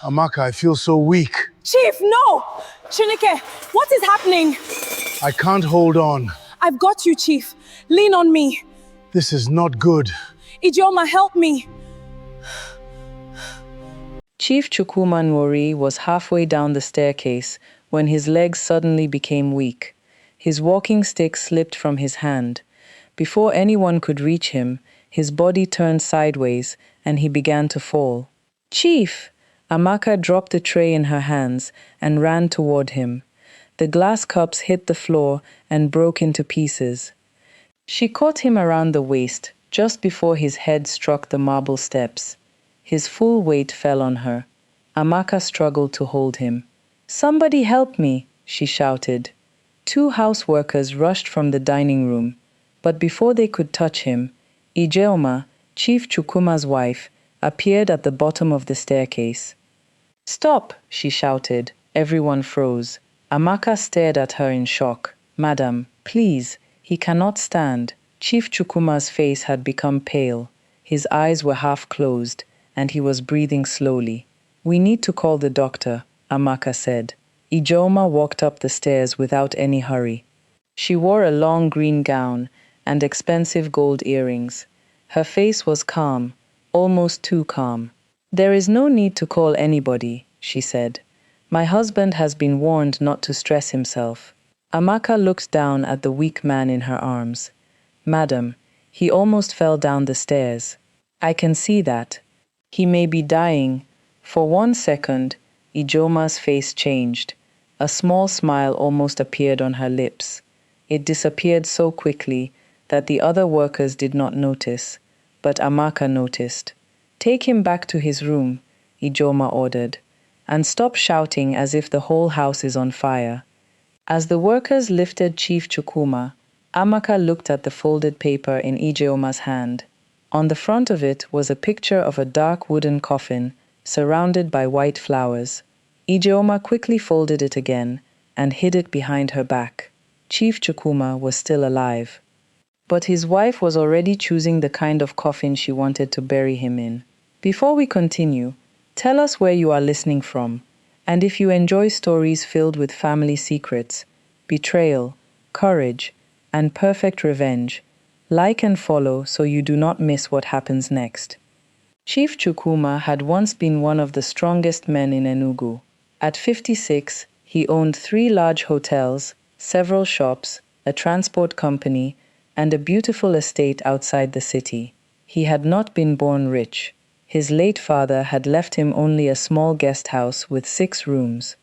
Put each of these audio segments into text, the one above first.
Amaka, I feel so weak. Chief, no! Chineke, what is happening? I can't hold on. I've got you, Chief. Lean on me. This is not good. Ijeoma, help me. Chief Chukwuma was halfway down the staircase when his legs suddenly became weak. His walking stick slipped from his hand. Before anyone could reach him, his body turned sideways and he began to fall. "Chief!" Amaka dropped the tray in her hands and ran toward him. The glass cups hit the floor and broke into pieces. She caught him around the waist, just before his head struck the marble steps. His full weight fell on her. Amaka struggled to hold him. "Somebody help me!" she shouted. 2 house workers rushed from the dining room, but before they could touch him, Ijeoma, Chief Chukwuma's wife, appeared at the bottom of the staircase. "Stop!" she shouted. Everyone froze. Amaka stared at her in shock. "Madam, please, he cannot stand." Chief Chukwuma's face had become pale. His eyes were half closed, and he was breathing slowly. "We need to call the doctor," Amaka said. Ijeoma walked up the stairs without any hurry. She wore a long green gown and expensive gold earrings. Her face was calm, almost too calm. "There is no need to call anybody," she said. "My husband has been warned not to stress himself." Amaka looked down at the weak man in her arms. "Madam, he almost fell down the stairs. I can see that. He may be dying." For 1 second, Ijeoma's face changed. A small smile almost appeared on her lips. It disappeared so quickly that the other workers did not notice, but Amaka noticed. "Take him back to his room," Ijeoma ordered, "and stop shouting as if the whole house is on fire." As the workers lifted Chief Chukwuma, Amaka looked at the folded paper in Ijeoma's hand. On the front of it was a picture of a dark wooden coffin surrounded by white flowers. Ijeoma quickly folded it again and hid it behind her back. Chief Chukwuma was still alive. But his wife was already choosing the kind of coffin she wanted to bury him in. Before we continue, tell us where you are listening from, and if you enjoy stories filled with family secrets, betrayal, courage, and perfect revenge, like and follow so you do not miss what happens next. Chief Chukwuma had once been one of the strongest men in Enugu. At 56, he owned 3 large hotels, several shops, a transport company, and a beautiful estate outside the city. He had not been born rich. His late father had left him only a small guest house with 6 rooms.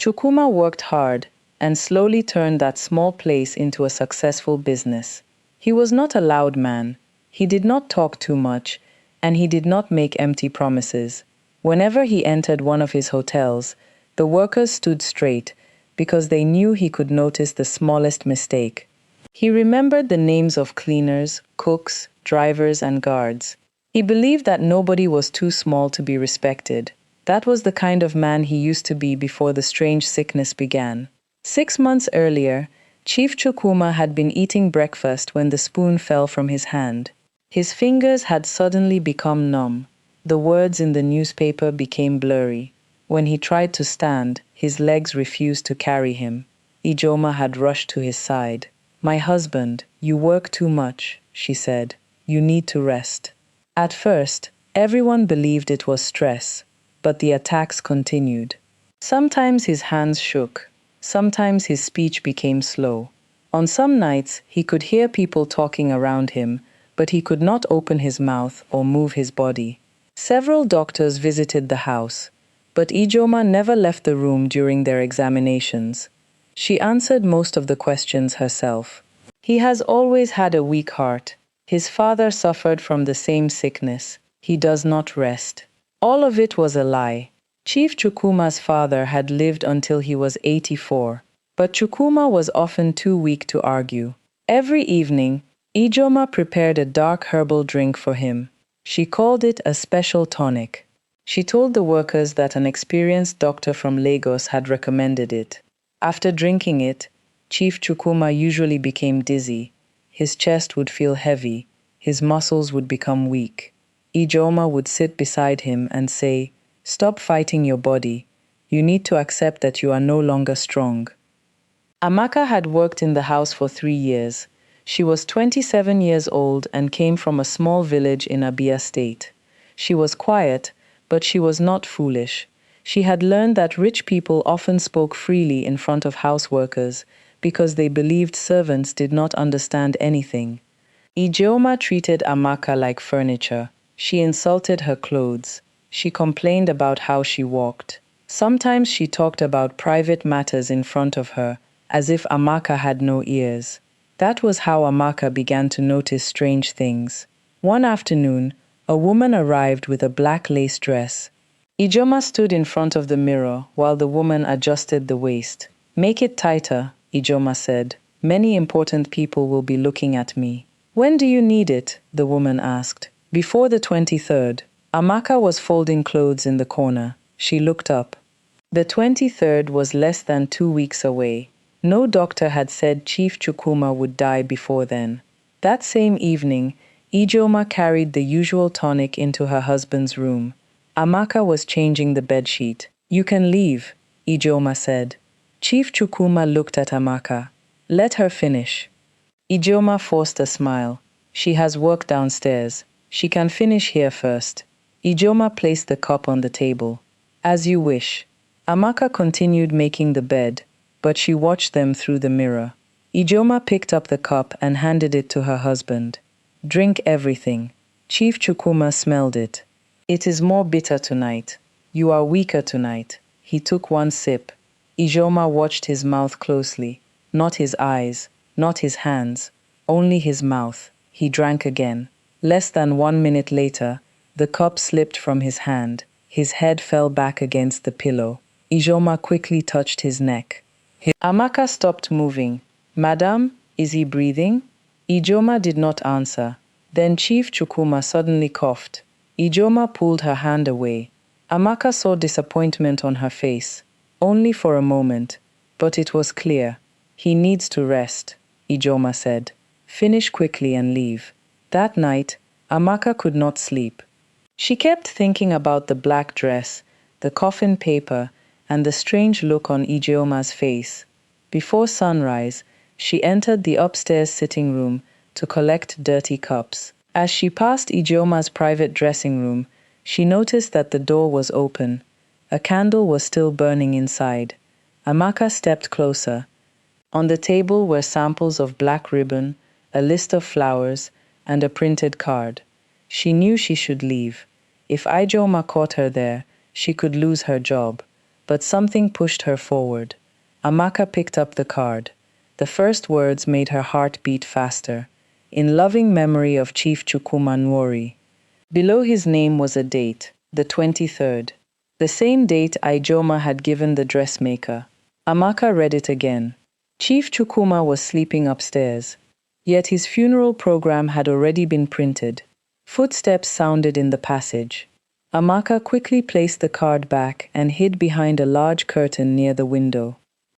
Chukwuma worked hard and slowly turned that small place into a successful business. He was not a loud man. He did not talk too much, and he did not make empty promises. Whenever he entered one of his hotels, the workers stood straight because they knew he could notice the smallest mistake. He remembered the names of cleaners, cooks, drivers, and guards. He believed that nobody was too small to be respected. That was the kind of man he used to be before the strange sickness began. 6 months earlier, Chief Chukwuma had been eating breakfast when the spoon fell from his hand. His fingers had suddenly become numb. The words in the newspaper became blurry. When he tried to stand, his legs refused to carry him. Ijeoma had rushed to his side. "My husband, you work too much," she said. "You need to rest." At first, everyone believed it was stress, but the attacks continued. Sometimes his hands shook. Sometimes his speech became slow. On some nights, he could hear people talking around him, but he could not open his mouth or move his body. Several doctors visited the house, but Ijeoma never left the room during their examinations. She answered most of the questions herself. "He has always had a weak heart. His father suffered from the same sickness. He does not rest." All of it was a lie. Chief Chukwuma's father had lived until he was 84, but Chukwuma was often too weak to argue. Every evening, Ijeoma prepared a dark herbal drink for him. She called it a special tonic. She told the workers that an experienced doctor from Lagos had recommended it. After drinking it, Chief Chukwuma usually became dizzy. His chest would feel heavy. His muscles would become weak. Ijeoma would sit beside him and say, Stop fighting your body. You need to accept that you are no longer strong. Amaka had worked in the house for 3 years. She was 27 years old and came from a small village in Abia State. She was quiet, but she was not foolish. She had learned that rich people often spoke freely in front of houseworkers because they believed servants did not understand anything. Ijeoma treated Amaka like furniture. She insulted her clothes. She complained about how she walked. Sometimes she talked about private matters in front of her, as if Amaka had no ears. That was how Amaka began to notice strange things. One afternoon, a woman arrived with a black lace dress. Ijeoma stood in front of the mirror while the woman adjusted the waist. "Make it tighter," Ijeoma said. "Many important people will be looking at me." "When do you need it?" the woman asked. "Before the 23rd. Amaka was folding clothes in the corner. She looked up. The 23rd was less than 2 weeks away. No doctor had said Chief Chukwuma would die before then. That same evening, Ijeoma carried the usual tonic into her husband's room. Amaka was changing the bedsheet. "You can leave," Ijeoma said. Chief Chukwuma looked at Amaka. "Let her finish." Ijeoma forced a smile. "She has work downstairs. She can finish here first." Ijeoma placed the cup on the table. "As you wish." Amaka continued making the bed, but she watched them through the mirror. Ijeoma picked up the cup and handed it to her husband. "Drink everything." Chief Chukwuma smelled it. "It is more bitter tonight. You are weaker tonight." He took one sip. Ijeoma watched his mouth closely. Not his eyes, not his hands, only his mouth. He drank again. Less than 1 minute later, the cup slipped from his hand. His head fell back against the pillow. Ijeoma quickly touched his neck. Amaka stopped moving. "Madam, is he breathing?" Ijeoma did not answer. Then Chief Chukwuma suddenly coughed. Ijeoma pulled her hand away. Amaka saw disappointment on her face. Only for a moment. But it was clear. "He needs to rest," Ijeoma said. "Finish quickly and leave." That night, Amaka could not sleep. She kept thinking about the black dress, the coffin paper, and the strange look on Ijeoma's face. Before sunrise, she entered the upstairs sitting room to collect dirty cups. As she passed Ijeoma's private dressing room, she noticed that the door was open. A candle was still burning inside. Amaka stepped closer. On the table were samples of black ribbon, a list of flowers, and a printed card. She knew she should leave. If Ijeoma caught her there, she could lose her job. But something pushed her forward. Amaka picked up the card. The first words made her heart beat faster. "In loving memory of Chief Chukwuma Nwori." Below his name was a date, the 23rd. The same date Ijeoma had given the dressmaker. Amaka read it again. Chief Chukwuma was sleeping upstairs. Yet his funeral program had already been printed. Footsteps sounded in the passage. Amaka quickly placed the card back and hid behind a large curtain near the window.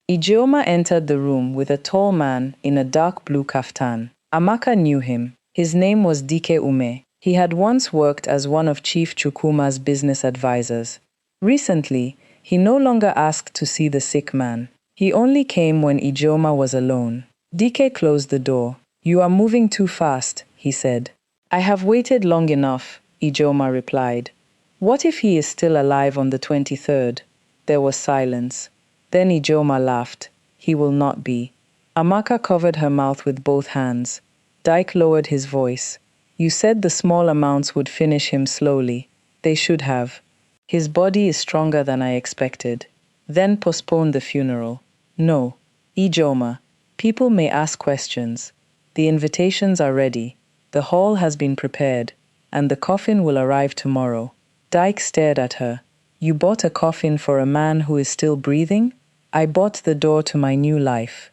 Ijeoma entered the room with a tall man in a dark blue kaftan. Amaka knew him. His name was Dike Ume. He had once worked as one of Chief Chukwuma's business advisors. Recently, he no longer asked to see the sick man. He only came when Ijeoma was alone. Dike closed the door. "You are moving too fast," he said. "I have waited long enough," Ijeoma replied. "What if he is still alive on the 23rd? There was silence. Then Ijeoma laughed. "He will not be." Amaka covered her mouth with both hands. Dyke lowered his voice. "You said the small amounts would finish him slowly. They should have. His body is stronger than I expected." Then postpone the funeral. "No. Ijeoma, people may ask questions. The invitations are ready. The hall has been prepared, and the coffin will arrive tomorrow." Dyke stared at her. "You bought a coffin for a man who is still breathing?" "I bought the door to my new life.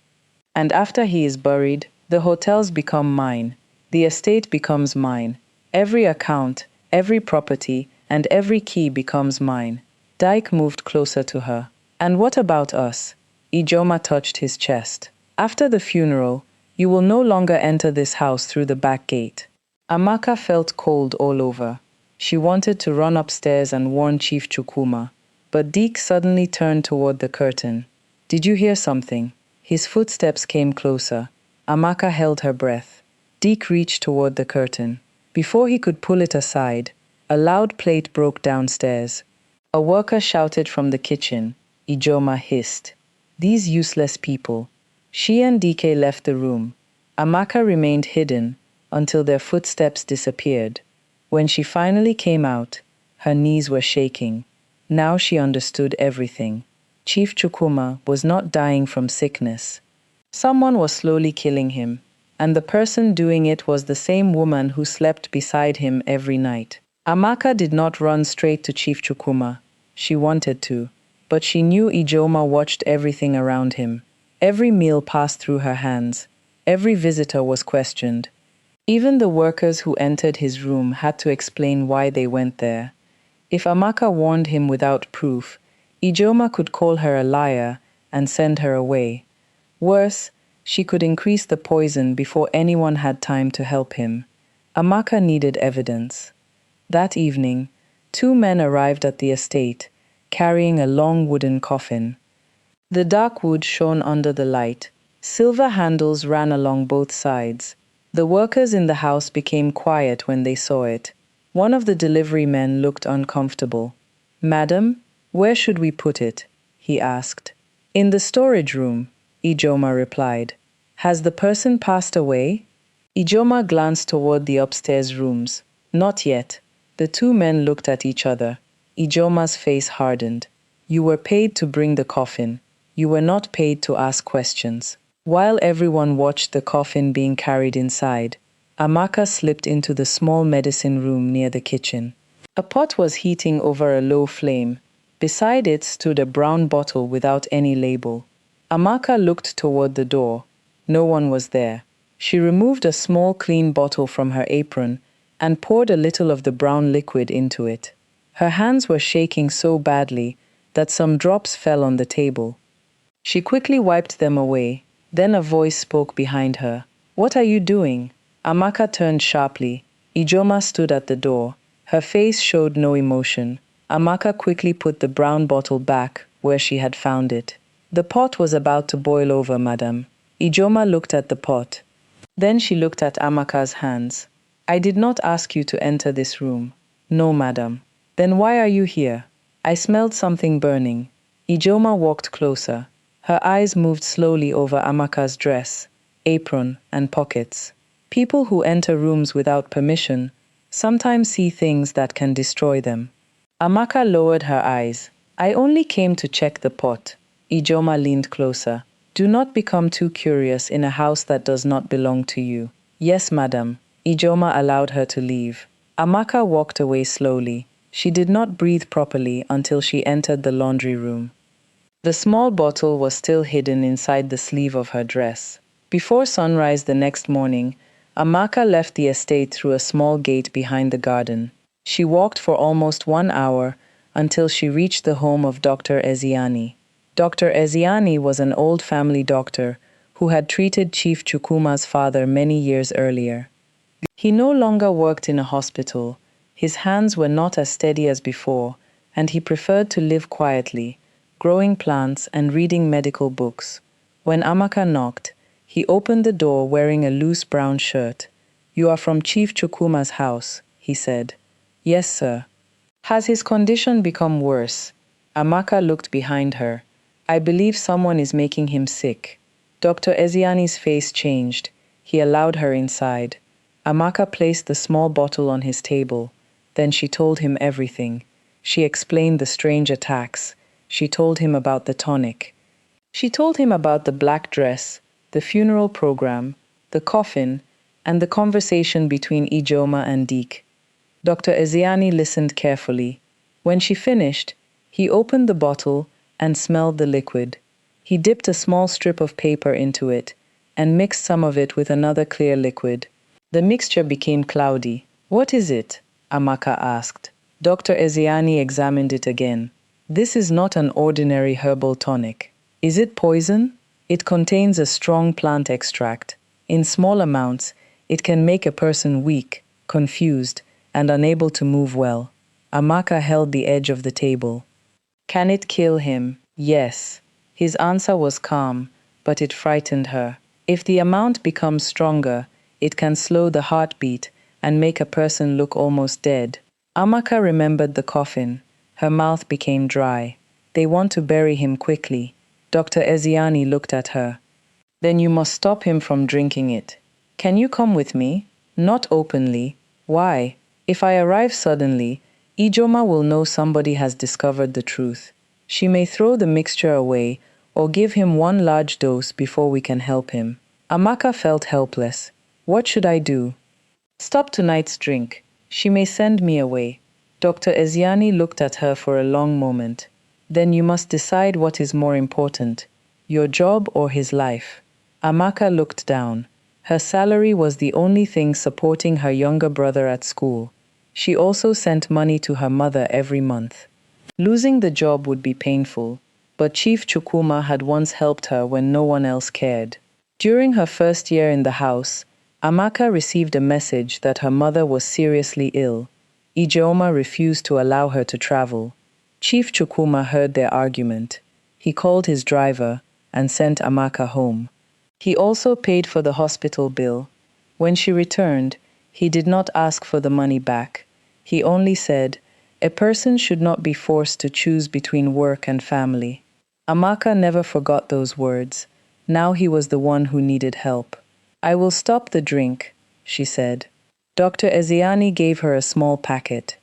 And after he is buried, the hotels become mine. The estate becomes mine. Every account, every property, and every key becomes mine." Dyke moved closer to her. "And what about us?" Ijeoma touched his chest. "After the funeral, you will no longer enter this house through the back gate." Amaka felt cold all over. She wanted to run upstairs and warn Chief Chukwuma, but Deke suddenly turned toward the curtain. "Did you hear something?" His footsteps came closer. Amaka held her breath. Deke reached toward the curtain. Before he could pull it aside, a loud plate broke downstairs. A worker shouted from the kitchen. Ijeoma hissed. "These useless people." She and Dike left the room. Amaka remained hidden until their footsteps disappeared. When she finally came out, her knees were shaking. Now she understood everything. Chief Chukwuma was not dying from sickness. Someone was slowly killing him, and the person doing it was the same woman who slept beside him every night. Amaka did not run straight to Chief Chukwuma. She wanted to, but she knew Ijeoma watched everything around him. Every meal passed through her hands. Every visitor was questioned. Even the workers who entered his room had to explain why they went there. If Amaka warned him without proof, Ijeoma could call her a liar and send her away. Worse, she could increase the poison before anyone had time to help him. Amaka needed evidence. That evening, 2 men arrived at the estate, carrying a long wooden coffin. The dark wood shone under the light. Silver handles ran along both sides. The workers in the house became quiet when they saw it. One of the delivery men looked uncomfortable. "Madam, where should we put it?" he asked. "In the storage room," Ijeoma replied. "Has the person passed away?" Ijeoma glanced toward the upstairs rooms. "Not yet." The 2 men looked at each other. Ijeoma's face hardened. "You were paid to bring the coffin. You were not paid to ask questions." While everyone watched the coffin being carried inside, Amaka slipped into the small medicine room near the kitchen. A pot was heating over a low flame. Beside it stood a brown bottle without any label. Amaka looked toward the door. No one was there. She removed a small clean bottle from her apron and poured a little of the brown liquid into it. Her hands were shaking so badly that some drops fell on the table. She quickly wiped them away. Then a voice spoke behind her. "What are you doing?" Amaka turned sharply. Ijeoma stood at the door. Her face showed no emotion. Amaka quickly put the brown bottle back where she had found it. "The pot was about to boil over, madam." Ijeoma looked at the pot. Then she looked at Amaka's hands. "I did not ask you to enter this room." "No, madam." "Then why are you here?" "I smelled something burning." Ijeoma walked closer. Her eyes moved slowly over Amaka's dress, apron, and pockets. People who enter rooms without permission sometimes see things that can destroy them. Amaka lowered her eyes. "I only came to check the pot." Ijeoma leaned closer. "Do not become too curious in a house that does not belong to you." "Yes, madam." Ijeoma allowed her to leave. Amaka walked away slowly. She did not breathe properly until she entered the laundry room. The small bottle was still hidden inside the sleeve of her dress. Before sunrise the next morning, Amaka left the estate through a small gate behind the garden. She walked for almost 1 hour until she reached the home of Dr. Eziani. Dr. Eziani was an old family doctor who had treated Chief Chukwuma's father many years earlier. He no longer worked in a hospital. His hands were not as steady as before, and he preferred to live quietly, growing plants and reading medical books. When Amaka knocked, he opened the door wearing a loose brown shirt. "You are from Chief Chukwuma's house," he said. "Yes, sir." "Has his condition become worse?" Amaka looked behind her. "I believe someone is making him sick." Dr. Eziani's face changed. He allowed her inside. Amaka placed the small bottle on his table. Then she told him everything. She explained the strange attacks. She told him about the tonic. She told him about the black dress, the funeral program, the coffin, and the conversation between Ijeoma and Deke. Dr. Eziani listened carefully. When she finished, he opened the bottle and smelled the liquid. He dipped a small strip of paper into it and mixed some of it with another clear liquid. The mixture became cloudy. "What is it?" Amaka asked. Dr. Eziani examined it again. "This is not an ordinary herbal tonic. Is it poison?" "It contains a strong plant extract. In small amounts, it can make a person weak, confused, and unable to move well. Amaka held the edge of the table. Can it kill him? Yes. His answer was calm, but it frightened her. If the amount becomes stronger, it can slow the heartbeat and make a person look almost dead. Amaka remembered the coffin. Her mouth became dry. They want to bury him quickly. Dr. Eziani looked at her. Then you must stop him from drinking it. Can you come with me? Not openly. Why? If I arrive suddenly, Ijeoma will know somebody has discovered the truth. She may throw the mixture away or give him one large dose before we can help him. Amaka felt helpless. What should I do? Stop tonight's drink. She may send me away. Dr. Eziani looked at her for a long moment. Then you must decide what is more important, your job or his life. Amaka looked down. Her salary was the only thing supporting her younger brother at school. She also sent money to her mother every month. Losing the job would be painful, but Chief Chukwuma had once helped her when no one else cared. During her first year in the house, Amaka received a message that her mother was seriously ill. Ijeoma refused to allow her to travel. Chief Chukwuma heard their argument. He called his driver and sent Amaka home. He also paid for the hospital bill. When she returned, he did not ask for the money back. He only said, "A person should not be forced to choose between work and family." Amaka never forgot those words. Now he was the one who needed help. "I will stop the drink," she said. Dr. Eziani gave her a small packet.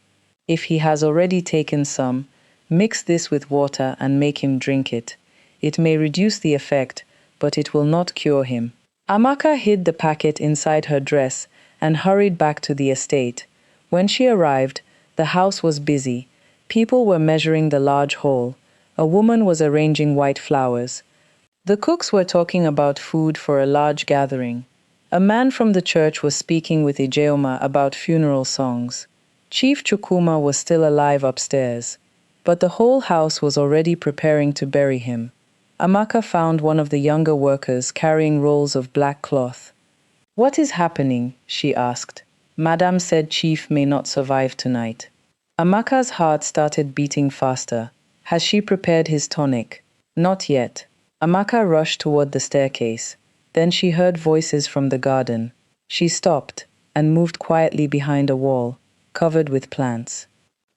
"If he has already taken some, mix this with water and make him drink it. It may reduce the effect, but it will not cure him." Amaka hid the packet inside her dress and hurried back to the estate. When she arrived, the house was busy. People were measuring the large hall. A woman was arranging white flowers. The cooks were talking about food for a large gathering. A man from the church was speaking with Ijeoma about funeral songs. Chief Chukwuma was still alive upstairs, but the whole house was already preparing to bury him. Amaka found one of the younger workers carrying rolls of black cloth. "What is happening?" she asked. "Madam said Chief may not survive tonight." Amaka's heart started beating faster. Has she prepared his tonic? Not yet. Amaka rushed toward the staircase. Then she heard voices from the garden. She stopped and moved quietly behind a wall, covered with plants.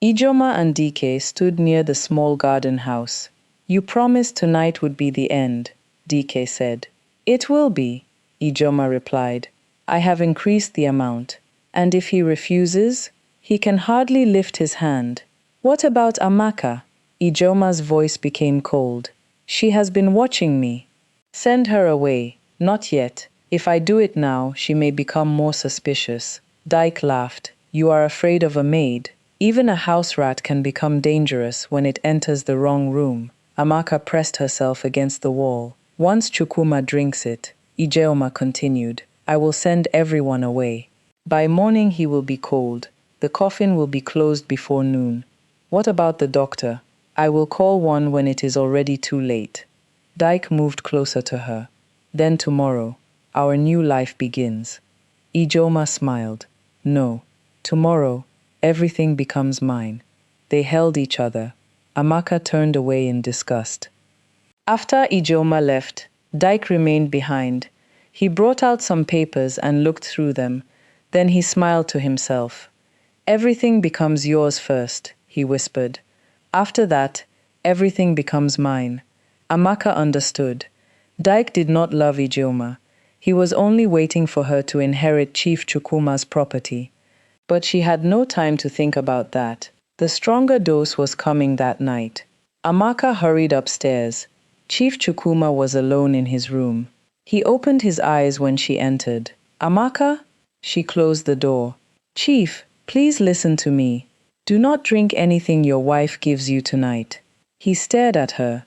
Ijeoma and DK stood near the small garden house. "You promised tonight would be the end," DK said. "It will be," Ijeoma replied. "I have increased the amount. And if he refuses, he can hardly lift his hand." "What about Amaka?" Ijeoma's voice became cold. "She has been watching me." "Send her away." "Not yet. If I do it now, she may become more suspicious." Dyke laughed. "You are afraid of a maid. Even a house rat can become dangerous when it enters the wrong room." Amaka pressed herself against the wall. "Once Chukwuma drinks it," Ijeoma continued, "I will send everyone away. By morning he will be cold. The coffin will be closed before noon. What about the doctor? I will call one when it is already too late." Dyke moved closer to her. "Then tomorrow, our new life begins." Ijeoma smiled. "No, tomorrow, everything becomes mine." They held each other. Amaka turned away in disgust. After Ijeoma left, Dyke remained behind. He brought out some papers and looked through them. Then he smiled to himself. "Everything becomes yours first," he whispered. "After that, everything becomes mine." Amaka understood. Dyke did not love Ijeoma. He was only waiting for her to inherit Chief Chukwuma's property. But she had no time to think about that. The stronger dose was coming that night. Amaka hurried upstairs. Chief Chukwuma was alone in his room. He opened his eyes when she entered. "Amaka?" She closed the door. "Chief, please listen to me. Do not drink anything your wife gives you tonight." He stared at her.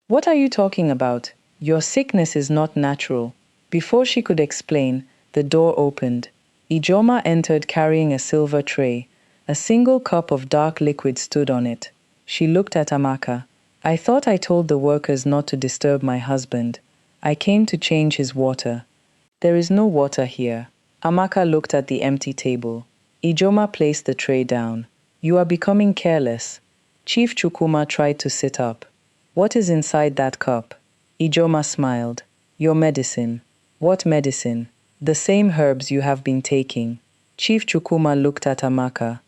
"What are you talking about? Your sickness is not natural." Before she could explain, the door opened. Ijeoma entered carrying a silver tray. A single cup of dark liquid stood on it. She looked at Amaka. "I thought I told the workers not to disturb my husband. I came to change his water." "There is no water here." Amaka looked at the empty table. Ijeoma placed the tray down. You are becoming careless. Chief Chukwuma tried to sit up. What is inside that cup? Ijeoma smiled. Your medicine. What medicine? The same herbs you have been taking. Chief Chukwuma looked at Amaka.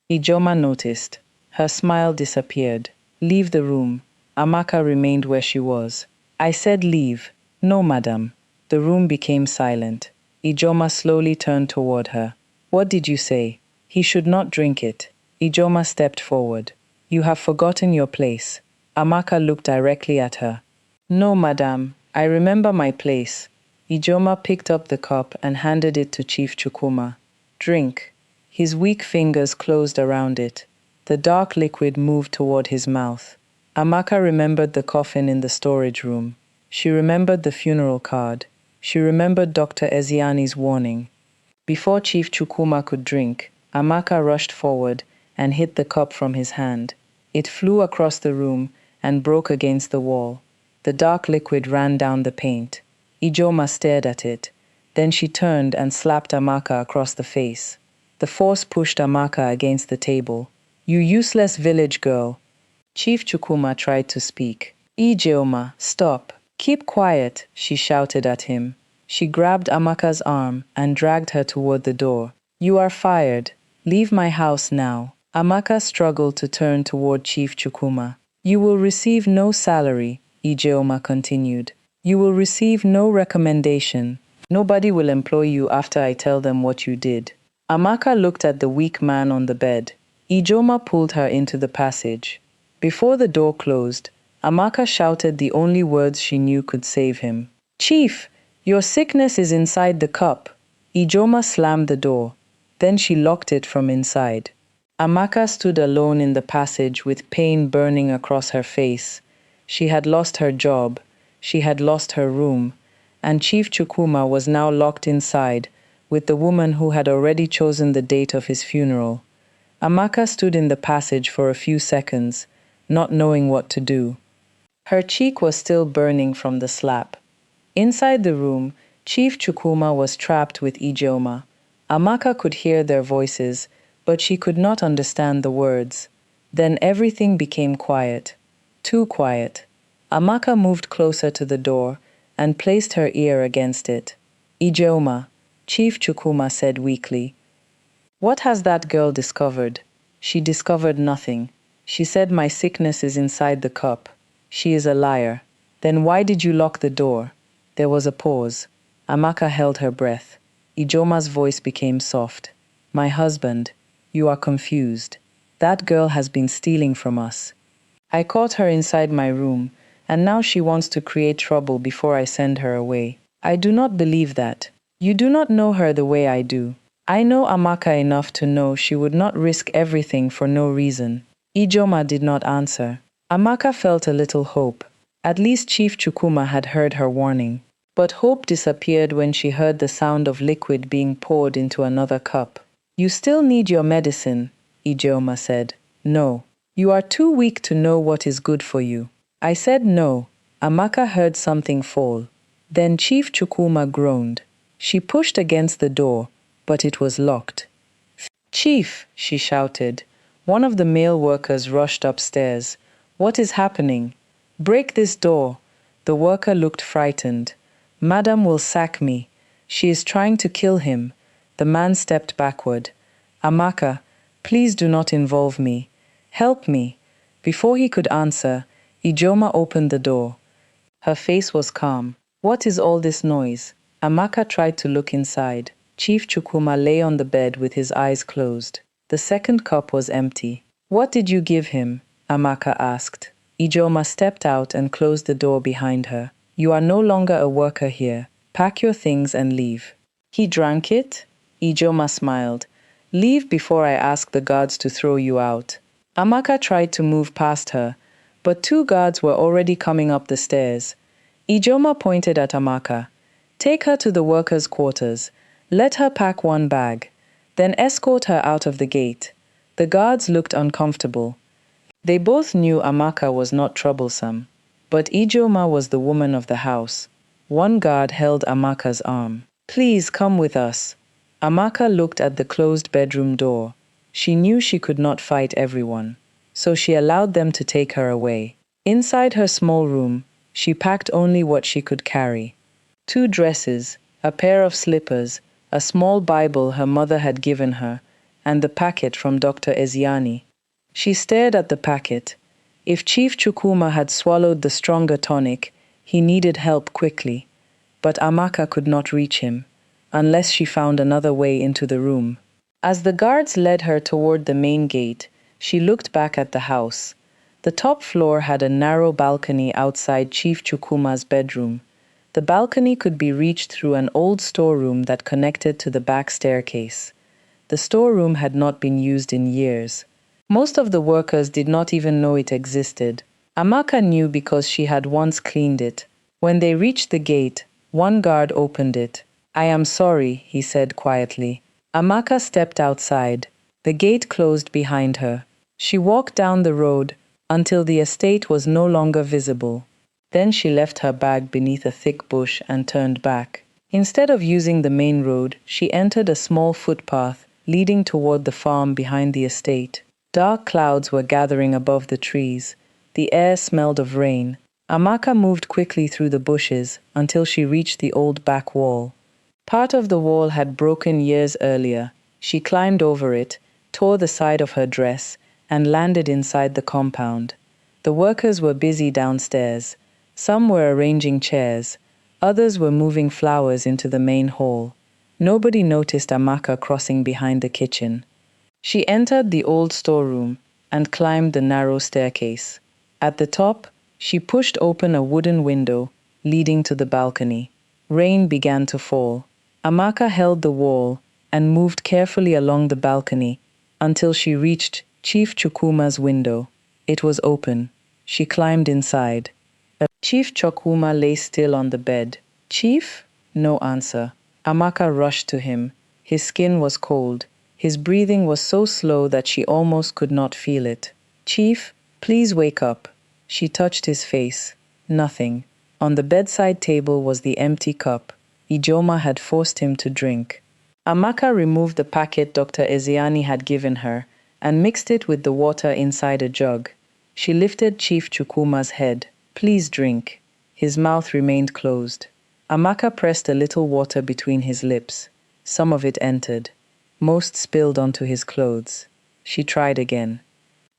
Ijeoma noticed. Her smile disappeared. Leave the room. Amaka remained where she was. I said leave. No, madam. The room became silent. Ijeoma slowly turned toward her. What did you say? He should not drink it. Ijeoma stepped forward. You have forgotten your place. Amaka looked directly at her. No, madam. I remember my place. Ijeoma picked up the cup and handed it to Chief Chukwuma. Drink. His weak fingers closed around it. The dark liquid moved toward his mouth. Amaka remembered the coffin in the storage room. She remembered the funeral card. She remembered Dr. Eziani's warning. Before Chief Chukwuma could drink, Amaka rushed forward and hit the cup from his hand. It flew across the room and broke against the wall. The dark liquid ran down the paint. Ijeoma stared at it. Then she turned and slapped Amaka across the face. The force pushed Amaka against the table. You useless village girl. Chief Chukwuma tried to speak. Ijeoma, stop. Keep quiet, she shouted at him. She grabbed Amaka's arm and dragged her toward the door. You are fired. Leave my house now. Amaka struggled to turn toward Chief Chukwuma. You will receive no salary, Ijeoma continued. You will receive no recommendation. Nobody will employ you after I tell them what you did. Amaka looked at the weak man on the bed. Ijeoma pulled her into the passage. Before the door closed, Amaka shouted the only words she knew could save him. Chief, your sickness is inside the cup. Ijeoma slammed the door. Then she locked it from inside. Amaka stood alone in the passage with pain burning across her face. She had lost her job. She had lost her room. And Chief Chukwuma was now locked inside with the woman who had already chosen the date of his funeral. Amaka stood in the passage for a few seconds, not knowing what to do. Her cheek was still burning from the slap. Inside the room, Chief Chukwuma was trapped with Ijeoma. Amaka could hear their voices, but she could not understand the words. Then everything became quiet. Too quiet. Amaka moved closer to the door and placed her ear against it. Ijeoma, Chief Chukwuma said weakly. What has that girl discovered? She discovered nothing. She said my sickness is inside the cup. She is a liar. Then why did you lock the door? There was a pause. Amaka held her breath. Ijeoma's voice became soft. My husband, you are confused. That girl has been stealing from us. I caught her inside my room, and now she wants to create trouble before I send her away. I do not believe that. You do not know her the way I do. I know Amaka enough to know she would not risk everything for no reason. Ijeoma did not answer. Amaka felt a little hope. At least Chief Chukwuma had heard her warning. But hope disappeared when she heard the sound of liquid being poured into another cup. You still need your medicine, Ijeoma said. No. You are too weak to know what is good for you. I said no. Amaka heard something fall. Then Chief Chukwuma groaned. She pushed against the door, but it was locked. Chief, she shouted. One of the male workers rushed upstairs. What is happening? Break this door. The worker looked frightened. Madam will sack me. She is trying to kill him. The man stepped backward. Amaka, please do not involve me. Help me. Before he could answer, Ijeoma opened the door. Her face was calm. What is all this noise? Amaka tried to look inside. Chief Chukwuma lay on the bed with his eyes closed. The second cup was empty. What did you give him? Amaka asked. Ijeoma stepped out and closed the door behind her. You are no longer a worker here. Pack your things and leave. He drank it? Ijeoma smiled. Leave before I ask the guards to throw you out. Amaka tried to move past her, but two guards were already coming up the stairs. Ijeoma pointed at Amaka. Take her to the workers' quarters. Let her pack one bag. Then escort her out of the gate. The guards looked uncomfortable. They both knew Amaka was not troublesome, but Ijeoma was the woman of the house. One guard held Amaka's arm. Please come with us. Amaka looked at the closed bedroom door. She knew she could not fight everyone, so she allowed them to take her away. Inside her small room, she packed only what she could carry. 2 dresses, a pair of slippers, a small Bible her mother had given her, and the packet from Dr. Eziani. She stared at the packet. If Chief Chukwuma had swallowed the stronger tonic, he needed help quickly. But Amaka could not reach him, unless she found another way into the room. As the guards led her toward the main gate, she looked back at the house. The top floor had a narrow balcony outside Chief Chukwuma's bedroom. The balcony could be reached through an old storeroom that connected to the back staircase. The storeroom had not been used in years. Most of the workers did not even know it existed. Amaka knew because she had once cleaned it. When they reached the gate, one guard opened it. "I am sorry," he said quietly. Amaka stepped outside. The gate closed behind her. She walked down the road until the estate was no longer visible. Then she left her bag beneath a thick bush and turned back. Instead of using the main road, she entered a small footpath leading toward the farm behind the estate. Dark clouds were gathering above the trees. The air smelled of rain. Amaka moved quickly through the bushes until she reached the old back wall. Part of the wall had broken years earlier. She climbed over it, tore the side of her dress, and landed inside the compound. The workers were busy downstairs. Some were arranging chairs. Others were moving flowers into the main hall. Nobody noticed Amaka crossing behind the kitchen. She entered the old storeroom and climbed the narrow staircase. At the top, she pushed open a wooden window leading to the balcony. Rain began to fall. Amaka held the wall and moved carefully along the balcony until she reached Chief Chukwuma's window. It was open. She climbed inside. Chief Chukwuma lay still on the bed. "Chief?" No answer. Amaka rushed to him. His skin was cold. His breathing was so slow that she almost could not feel it. "Chief, please wake up." She touched his face. Nothing. On the bedside table was the empty cup. Ijeoma had forced him to drink. Amaka removed the packet Dr. Eziani had given her and mixed it with the water inside a jug. She lifted Chief Chukwuma's head. "Please drink." His mouth remained closed. Amaka pressed a little water between his lips. Some of it entered. Most spilled onto his clothes. She tried again.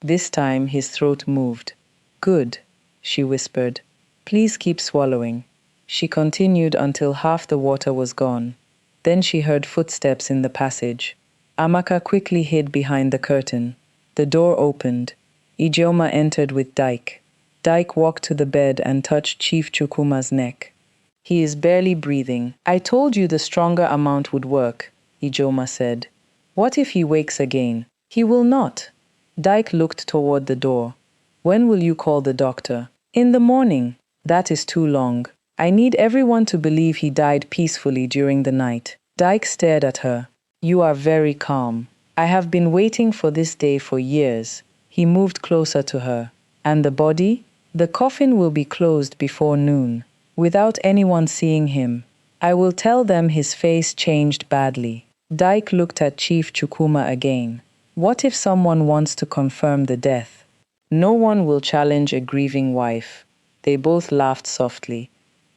This time his throat moved. "Good," she whispered. "Please keep swallowing." She continued until half the water was gone. Then she heard footsteps in the passage. Amaka quickly hid behind the curtain. The door opened. Ijeoma entered with Dyke. Dyke walked to the bed and touched Chief Chukwuma's neck. "He is barely breathing. I told you the stronger amount would work," Ijeoma said. "What if he wakes again?" "He will not." Dyke looked toward the door. "When will you call the doctor?" "In the morning." "That is too long. I need everyone to believe he died peacefully during the night." Dyke stared at her. "You are very calm. I have been waiting for this day for years." He moved closer to her. "And the body?" "The coffin will be closed before noon, without anyone seeing him. I will tell them his face changed badly." Dyke looked at Chief Chukwuma again. "What if someone wants to confirm the death?" "No one will challenge a grieving wife." They both laughed softly.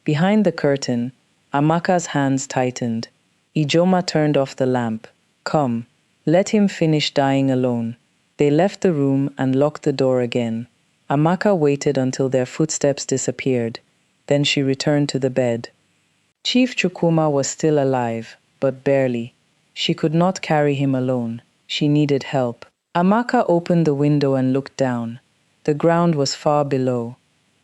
Behind the curtain, Amaka's hands tightened. Ijeoma turned off the lamp. "Come, let him finish dying alone." They left the room and locked the door again. Amaka waited until their footsteps disappeared. Then she returned to the bed. Chief Chukwuma was still alive, but barely. She could not carry him alone. She needed help. Amaka opened the window and looked down. The ground was far below.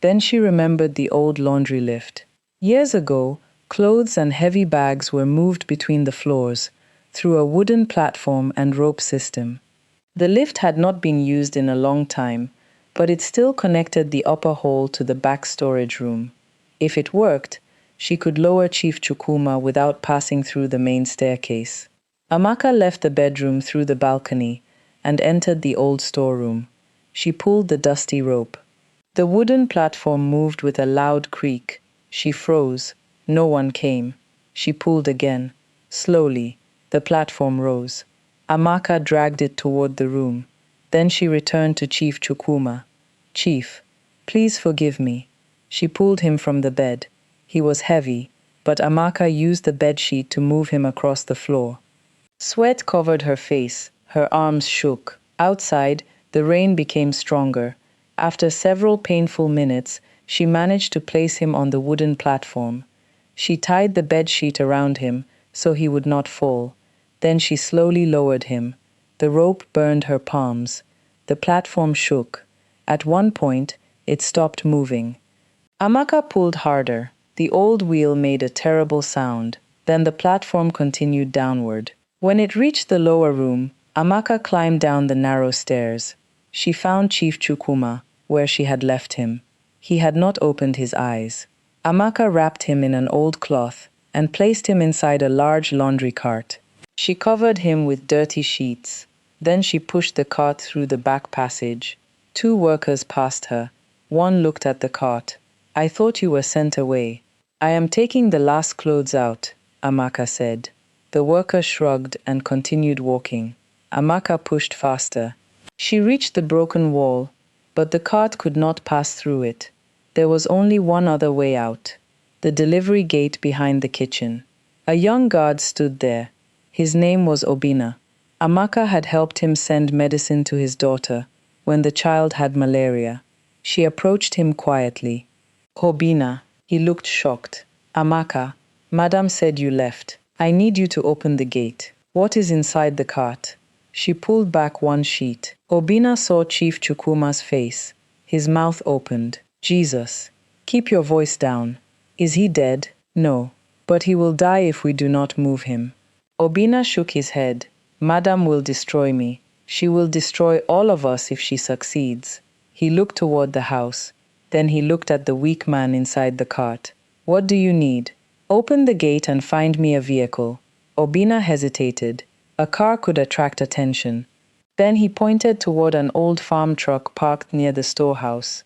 Then she remembered the old laundry lift. Years ago, clothes and heavy bags were moved between the floors through a wooden platform and rope system. The lift had not been used in a long time, but it still connected the upper hall to the back storage room. If it worked, she could lower Chief Chukwuma without passing through the main staircase. Amaka left the bedroom through the balcony and entered the old storeroom. She pulled the dusty rope. The wooden platform moved with a loud creak. She froze. No one came. She pulled again. Slowly. The platform rose. Amaka dragged it toward the room. Then she returned to Chief Chukwuma. "Chief, please forgive me." She pulled him from the bed. He was heavy, but Amaka used the bedsheet to move him across the floor. Sweat covered her face. Her arms shook. Outside, the rain became stronger. After several painful minutes, she managed to place him on the wooden platform. She tied the bedsheet around him so he would not fall. Then she slowly lowered him. The rope burned her palms. The platform shook. At one point, it stopped moving. Amaka pulled harder. The old wheel made a terrible sound. Then the platform continued downward. When it reached the lower room, Amaka climbed down the narrow stairs. She found Chief Chukwuma, where she had left him. He had not opened his eyes. Amaka wrapped him in an old cloth and placed him inside a large laundry cart. She covered him with dirty sheets. Then she pushed the cart through the back passage. 2 workers passed her. One looked at the cart. "I thought you were sent away." "I am taking the last clothes out," Amaka said. The worker shrugged and continued walking. Amaka pushed faster. She reached the broken wall, but the cart could not pass through it. There was only one other way out. The delivery gate behind the kitchen. A young guard stood there. His name was Obina. Amaka had helped him send medicine to his daughter when the child had malaria. She approached him quietly. "Obina," he looked shocked. "Amaka, Madam said you left. I need you to open the gate. What is inside the cart?" She pulled back one sheet. Obina saw Chief Chukwuma's face. His mouth opened. "Jesus, keep your voice down. Is he dead?" "No, but he will die if we do not move him." Obina shook his head. "Madam will destroy me. She will destroy all of us if she succeeds." He looked toward the house. Then he looked at the weak man inside the cart. "What do you need?" "Open the gate and find me a vehicle." Obina hesitated. A car could attract attention. Then he pointed toward an old farm truck parked near the storehouse.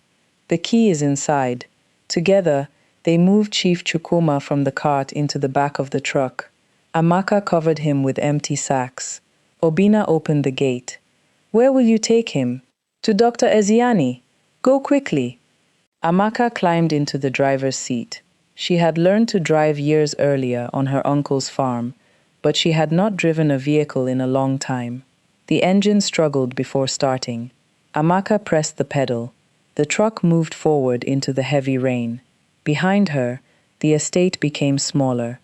"The key is inside." Together, they moved Chief Chukwuma from the cart into the back of the truck. Amaka covered him with empty sacks. Obina opened the gate. "Where will you take him?" "To Dr. Eziani. Go quickly." Amaka climbed into the driver's seat. She had learned to drive years earlier on her uncle's farm, but she had not driven a vehicle in a long time. The engine struggled before starting. Amaka pressed the pedal. The truck moved forward into the heavy rain. Behind her, the estate became smaller.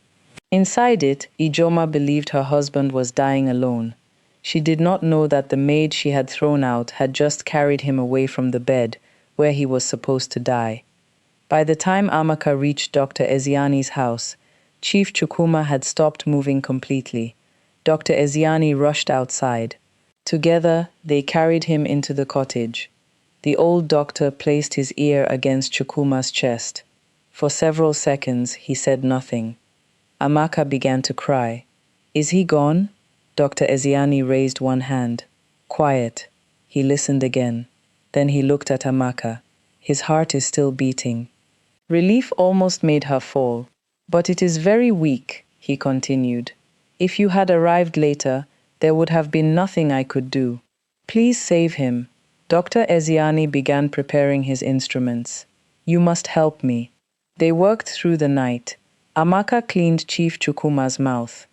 Inside it, Ijeoma believed her husband was dying alone. She did not know that the maid she had thrown out had just carried him away from the bed where he was supposed to die. By the time Amaka reached Dr. Eziani's house, Chief Chukwuma had stopped moving completely. Dr. Eziani rushed outside. Together, they carried him into the cottage. The old doctor placed his ear against Chukwuma's chest. For several seconds, he said nothing. Amaka began to cry. "Is he gone?" Dr. Eziani raised one hand. "Quiet." He listened again. Then he looked at Amaka. "His heart is still beating." Relief almost made her fall. "But it is very weak," he continued. "If you had arrived later, there would have been nothing I could do. Please save him." Dr. Eziani began preparing his instruments. "You must help me." They worked through the night. Amaka cleaned Chief Chukwuma's mouth.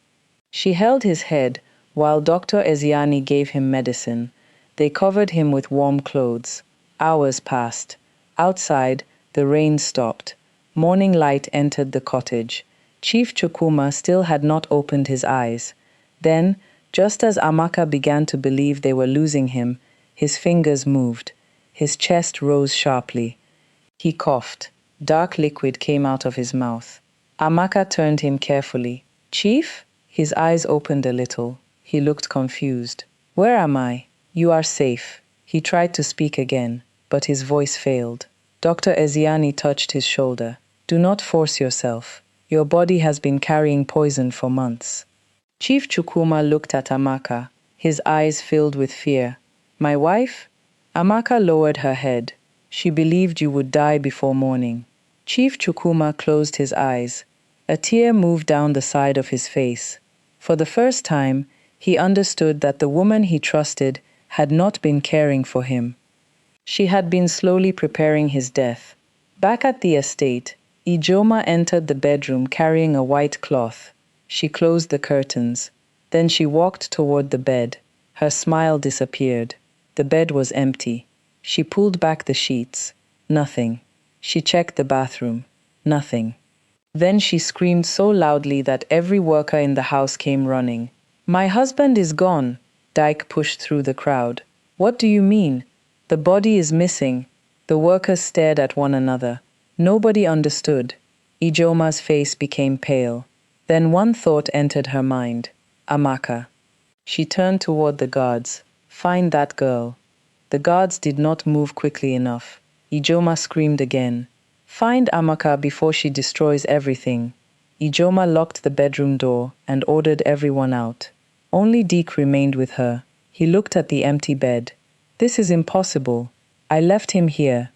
She held his head while Dr. Eziani gave him medicine. They covered him with warm clothes. Hours passed. Outside, the rain stopped. Morning light entered the cottage. Chief Chukwuma still had not opened his eyes. Then, just as Amaka began to believe they were losing him, his fingers moved. His chest rose sharply. He coughed. Dark liquid came out of his mouth. Amaka turned him carefully. "Chief?" His eyes opened a little. He looked confused. "Where am I?" "You are safe." He tried to speak again, but his voice failed. Dr. Eziani touched his shoulder. "Do not force yourself. Your body has been carrying poison for months." Chief Chukwuma looked at Amaka. His eyes filled with fear. "My wife?" Amaka lowered her head. "She believed you would die before morning." Chief Chukwuma closed his eyes. A tear moved down the side of his face. For the first time, he understood that the woman he trusted had not been caring for him. She had been slowly preparing his death. Back at the estate, Ijeoma entered the bedroom carrying a white cloth. She closed the curtains. Then she walked toward the bed. Her smile disappeared. The bed was empty. She pulled back the sheets. Nothing. She checked the bathroom. Nothing. Then she screamed so loudly that every worker in the house came running. "My husband is gone!" Dyke pushed through the crowd. "What do you mean? The body is missing." The workers stared at one another. Nobody understood. Ijeoma's face became pale. Then one thought entered her mind. Amaka. She turned toward the guards. "Find that girl." The guards did not move quickly enough. Ijeoma screamed again. "Find Amaka before she destroys everything." Ijeoma locked the bedroom door and ordered everyone out. Only Deke remained with her. He looked at the empty bed. "This is impossible. I left him here."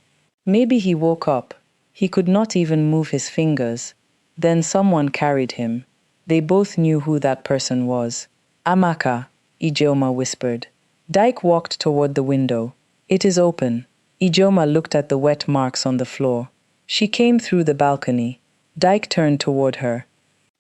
Maybe he woke up. He could not even move his fingers. Then someone carried him. They both knew who that person was. "Amaka," Ijeoma whispered. Dyke walked toward the window. "It is open." Ijeoma looked at the wet marks on the floor. She came through the balcony. Dyke turned toward her.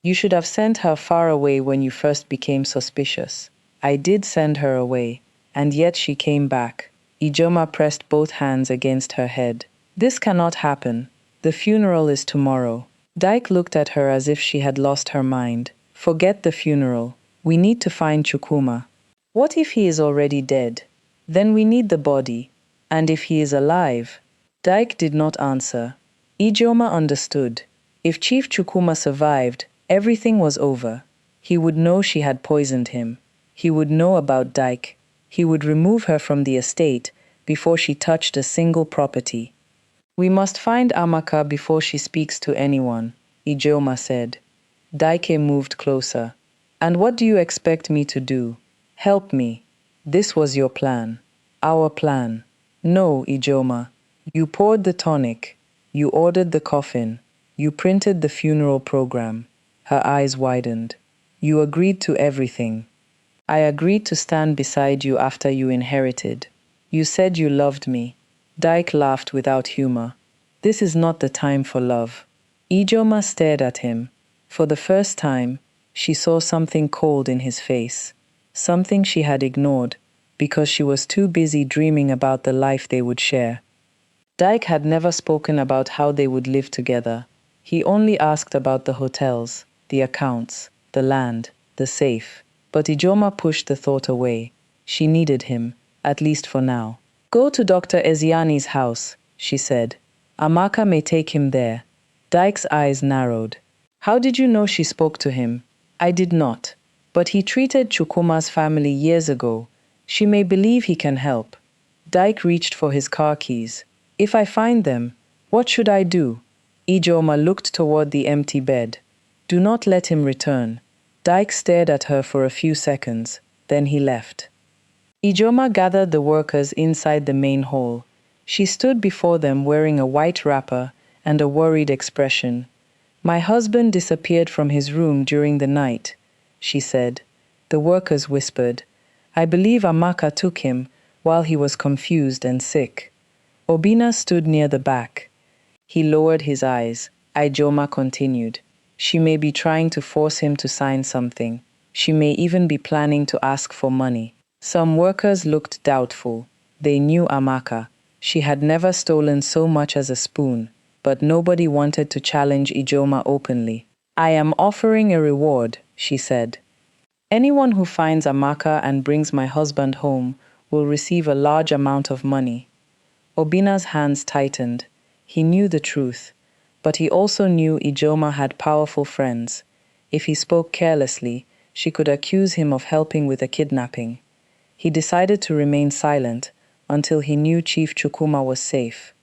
"You should have sent her far away when you first became suspicious." "I did send her away, and yet she came back." Ijeoma pressed both hands against her head. "This cannot happen. The funeral is tomorrow." Dyke looked at her as if she had lost her mind. "Forget the funeral. We need to find Chukwuma." "What if he is already dead? Then we need the body. And if he is alive?" Dyke did not answer. Ijeoma understood. If Chief Chukwuma survived, everything was over. He would know she had poisoned him. He would know about Dyke. He would remove her from the estate before she touched a single property. "We must find Amaka before she speaks to anyone," Ijeoma said. Dyke moved closer. "And what do you expect me to do? Help me. This was your plan. Our plan." "No, Ijeoma. You poured the tonic. You ordered the coffin. You printed the funeral program." Her eyes widened. "You agreed to everything." "I agreed to stand beside you after you inherited. You said you loved me." Dyke laughed without humor. "This is not the time for love." Ijeoma stared at him. For the first time, she saw something cold in his face. Something she had ignored, because she was too busy dreaming about the life they would share. Dyke had never spoken about how they would live together. He only asked about the hotels, the accounts, the land, the safe. But Ijeoma pushed the thought away. She needed him, at least for now. "Go to Dr. Eziani's house," she said. "Amaka may take him there." Dyke's eyes narrowed. "How did you know she spoke to him?" "I did not. But he treated Chukwuma's family years ago. She may believe he can help." Dyke reached for his car keys. "If I find them, what should I do?" Ijeoma looked toward the empty bed. "Do not let him return." Dyke stared at her for a few seconds. Then he left. Ijeoma gathered the workers inside the main hall. She stood before them wearing a white wrapper and a worried expression. "My husband disappeared from his room during the night," she said. The workers whispered. "I believe Amaka took him while he was confused and sick." Obina stood near the back. He lowered his eyes. Ijeoma continued. "She may be trying to force him to sign something. She may even be planning to ask for money." Some workers looked doubtful. They knew Amaka. She had never stolen so much as a spoon, but nobody wanted to challenge Ijeoma openly. "I am offering a reward," she said. "Anyone who finds Amaka and brings my husband home will receive a large amount of money." Obina's hands tightened. He knew the truth, but he also knew Ijeoma had powerful friends. If he spoke carelessly, she could accuse him of helping with a kidnapping. He decided to remain silent until he knew Chief Chukwuma was safe.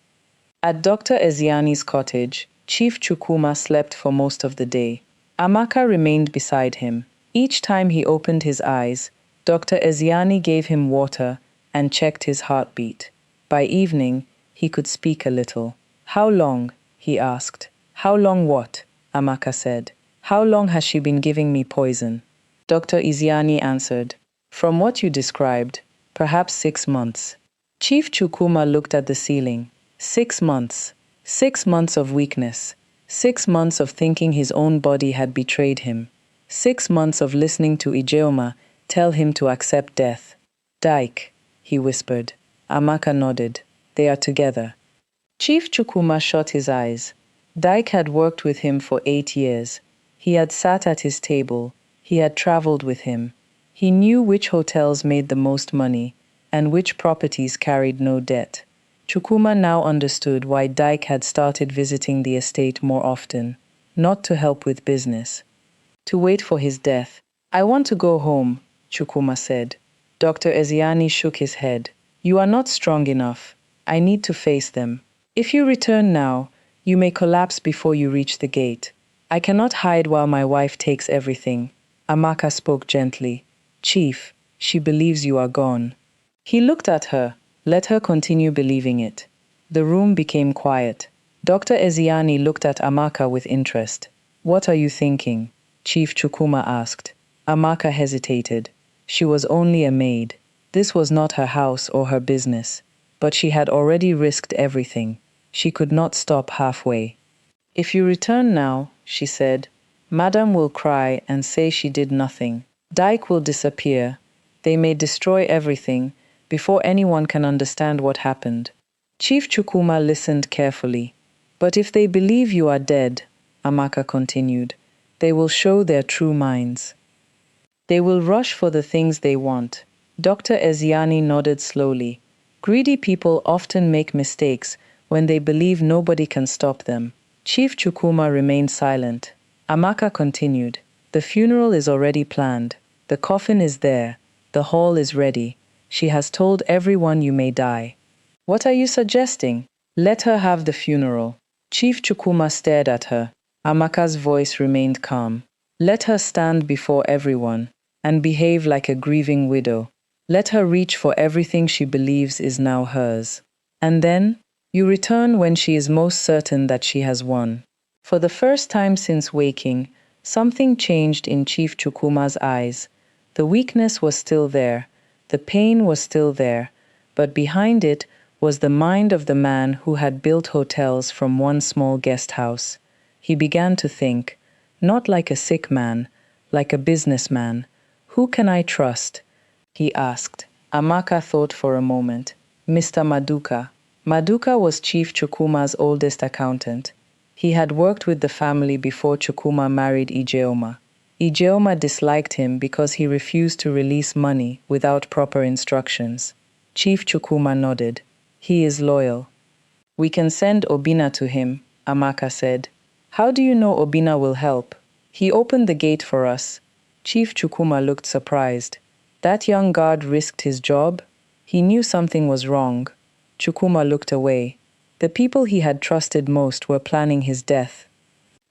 At Dr. Eziani's cottage, Chief Chukwuma slept for most of the day. Amaka remained beside him. Each time he opened his eyes, Dr. Eziani gave him water and checked his heartbeat. By evening, he could speak a little. "How long?" he asked. "How long what?" Amaka said. "How long has she been giving me poison?" Dr. Iziani answered. From what you described, perhaps 6 months. Chief Chukwuma looked at the ceiling. 6 months. 6 months of weakness. 6 months of thinking his own body had betrayed him. 6 months of listening to Ijeoma tell him to accept death. Dyke, he whispered. Amaka nodded. They are together. Chief Chukwuma shut his eyes. Dyke had worked with him for 8 years. He had sat at his table. He had traveled with him. He knew which hotels made the most money and which properties carried no debt. Chukwuma now understood why Dyke had started visiting the estate more often, not to help with business, to wait for his death. I want to go home, Chukwuma said. Dr. Eziani shook his head. You are not strong enough. I need to face them. If you return now, you may collapse before you reach the gate. I cannot hide while my wife takes everything. Amaka spoke gently. Chief, she believes you are gone. He looked at her. Let her continue believing it. The room became quiet. Dr. Eziani looked at Amaka with interest. What are you thinking? Chief Chukwuma asked. Amaka hesitated. She was only a maid. This was not her house or her business. But she had already risked everything. She could not stop halfway. If you return now, she said, Madam will cry and say she did nothing. Dyke will disappear. They may destroy everything before anyone can understand what happened. Chief Chukwuma listened carefully. But if they believe you are dead, Amaka continued, they will show their true minds. They will rush for the things they want. Dr. Eziani nodded slowly. Greedy people often make mistakes when they believe nobody can stop them. Chief Chukwuma remained silent. Amaka continued, the funeral is already planned. The coffin is there. The hall is ready. She has told everyone you may die. What are you suggesting? Let her have the funeral. Chief Chukwuma stared at her. Amaka's voice remained calm. Let her stand before everyone and behave like a grieving widow. Let her reach for everything she believes is now hers. And then, you return when she is most certain that she has won. For the first time since waking, something changed in Chief Chukwuma's eyes. The weakness was still there. The pain was still there, but behind it was the mind of the man who had built hotels from one small guest house. He began to think, not like a sick man, like a businessman. Who can I trust? He asked. Amaka thought for a moment. Mr. Maduka. Maduka was Chief Chukwuma's oldest accountant. He had worked with the family before Chukwuma married Ijeoma. Ijeoma disliked him because he refused to release money without proper instructions. Chief Chukwuma nodded. He is loyal. We can send Obina to him, Amaka said. How do you know Obina will help? He opened the gate for us. Chief Chukwuma looked surprised. That young guard risked his job? He knew something was wrong. Chukwuma looked away. The people he had trusted most were planning his death.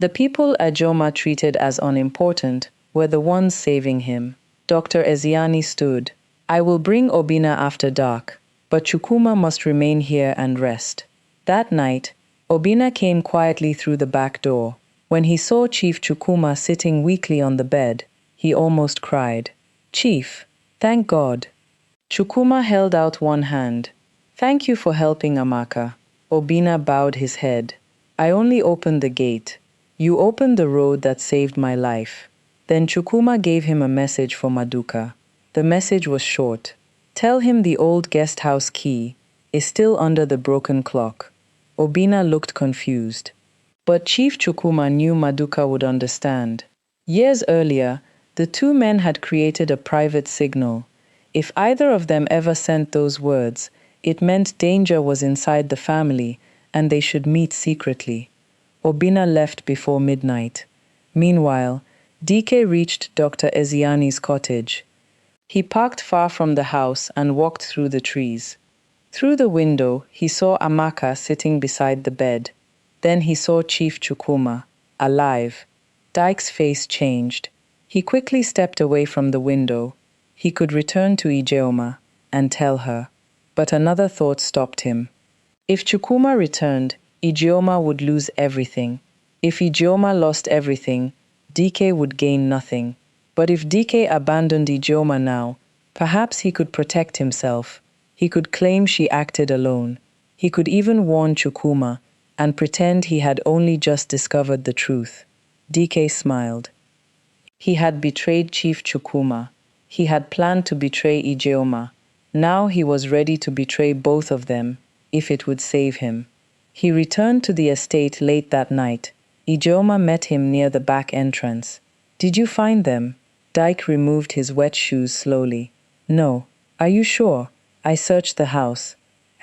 The people Ijeoma treated as unimportant were the ones saving him. Dr. Eziani stood. I will bring Obina after dark, but Chukwuma must remain here and rest. That night, Obina came quietly through the back door. When he saw Chief Chukwuma sitting weakly on the bed, he almost cried. Chief, thank God. Chukwuma held out one hand. Thank you for helping Amaka. Obina bowed his head. I only opened the gate. You opened the road that saved my life. Then Chukwuma gave him a message for Maduka. The message was short. Tell him the old guest house key is still under the broken clock. Obina looked confused. But Chief Chukwuma knew Maduka would understand. Years earlier, the two men had created a private signal. If either of them ever sent those words, it meant danger was inside the family and they should meet secretly. Obina left before midnight. Meanwhile, DK reached Dr. Eziani's cottage. He parked far from the house and walked through the trees. Through the window, he saw Amaka sitting beside the bed. Then he saw Chief Chukwuma, alive. Dyke's face changed. He quickly stepped away from the window. He could return to Ijeoma and tell her. But another thought stopped him. If Chukwuma returned, Ijeoma would lose everything. If Ijeoma lost everything, DK would gain nothing. But if DK abandoned Ijeoma now, perhaps he could protect himself. He could claim she acted alone. He could even warn Chukwuma and pretend he had only just discovered the truth. DK smiled. He had betrayed Chief Chukwuma. He had planned to betray Ijeoma. Now he was ready to betray both of them, if it would save him. He returned to the estate late that night. Ijeoma met him near the back entrance. "Did you find them?" Dyke removed his wet shoes slowly. "No. Are you sure? I searched the house.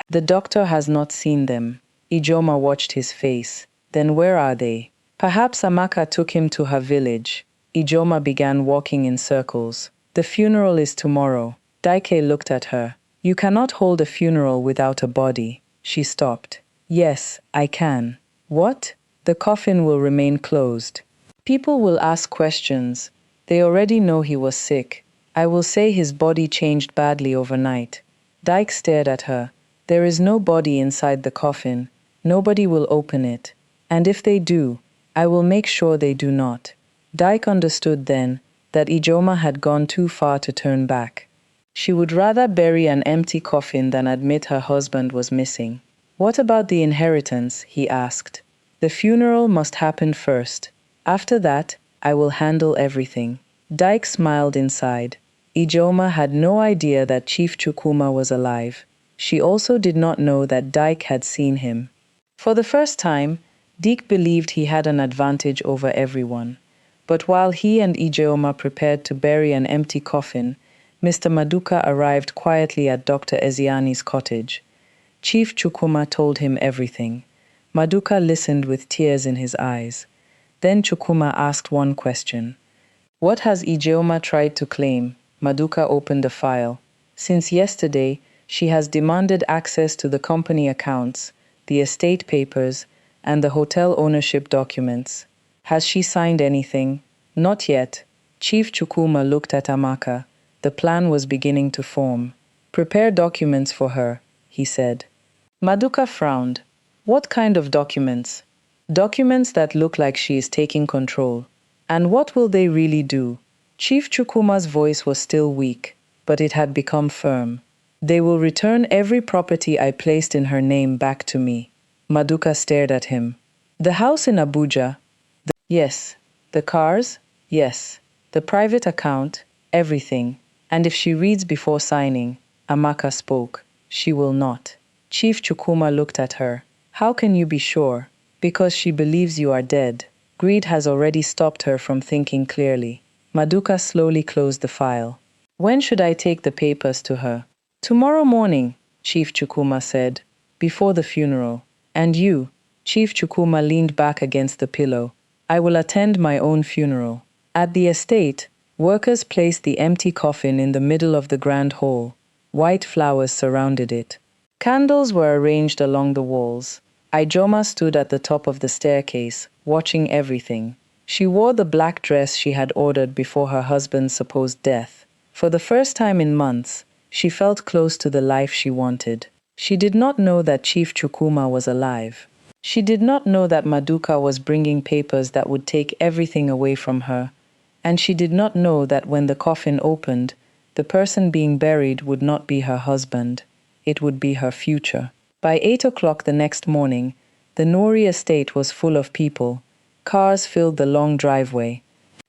The doctor has not seen them." Ijeoma watched his face. "Then where are they?" "Perhaps Amaka took him to her village." Ijeoma began walking in circles. "The funeral is tomorrow." Dyke looked at her. "You cannot hold a funeral without a body." She stopped. "Yes, I can." "What?" "The coffin will remain closed. People will ask questions. They already know he was sick. I will say his body changed badly overnight." Dyke stared at her. "There is no body inside the coffin. Nobody will open it. And if they do, I will make sure they do not." Dyke understood then that Ijeoma had gone too far to turn back. She would rather bury an empty coffin than admit her husband was missing. "What about the inheritance?" he asked. "The funeral must happen first. After that, I will handle everything." Dyke smiled inside. Ijeoma had no idea that Chief Chukwuma was alive. She also did not know that Dyke had seen him. For the first time, Dyke believed he had an advantage over everyone. But while he and Ijeoma prepared to bury an empty coffin, Mr. Maduka arrived quietly at Dr. Eziani's cottage. Chief Chukwuma told him everything. Maduka listened with tears in his eyes. Then Chukwuma asked one question. "What has Ijeoma tried to claim?" Maduka opened a file. "Since yesterday, she has demanded access to the company accounts, the estate papers, and the hotel ownership documents. Has she signed anything?" "Not yet." Chief Chukwuma looked at Amaka. The plan was beginning to form. "Prepare documents for her," he said. Maduka frowned. "What kind of documents?" "Documents that look like she is taking control." "And what will they really do?" Chief Chukwuma's voice was still weak, but it had become firm. "They will return every property I placed in her name back to me." Maduka stared at him. "The house in Abuja?" "Yes." "The cars?" "Yes." "The private account?" "Everything." "And if she reads before signing?" Amaka spoke. "She will not." Chief Chukwuma looked at her. "How can you be sure?" "Because she believes you are dead." Greed has already stopped her from thinking clearly. Maduka slowly closed the file. "When should I take the papers to her?" "Tomorrow morning," Chief Chukwuma said, "before the funeral. And you?" Chief Chukwuma leaned back against the pillow. "I will attend my own funeral." At the estate, workers placed the empty coffin in the middle of the grand hall. White flowers surrounded it. Candles were arranged along the walls. Ijeoma stood at the top of the staircase, watching everything. She wore the black dress she had ordered before her husband's supposed death. For the first time in months, she felt close to the life she wanted. She did not know that Chief Chukwuma was alive. She did not know that Maduka was bringing papers that would take everything away from her. And she did not know that when the coffin opened, the person being buried would not be her husband. It would be her future. By 8 o'clock the next morning, the Nori estate was full of people. Cars filled the long driveway.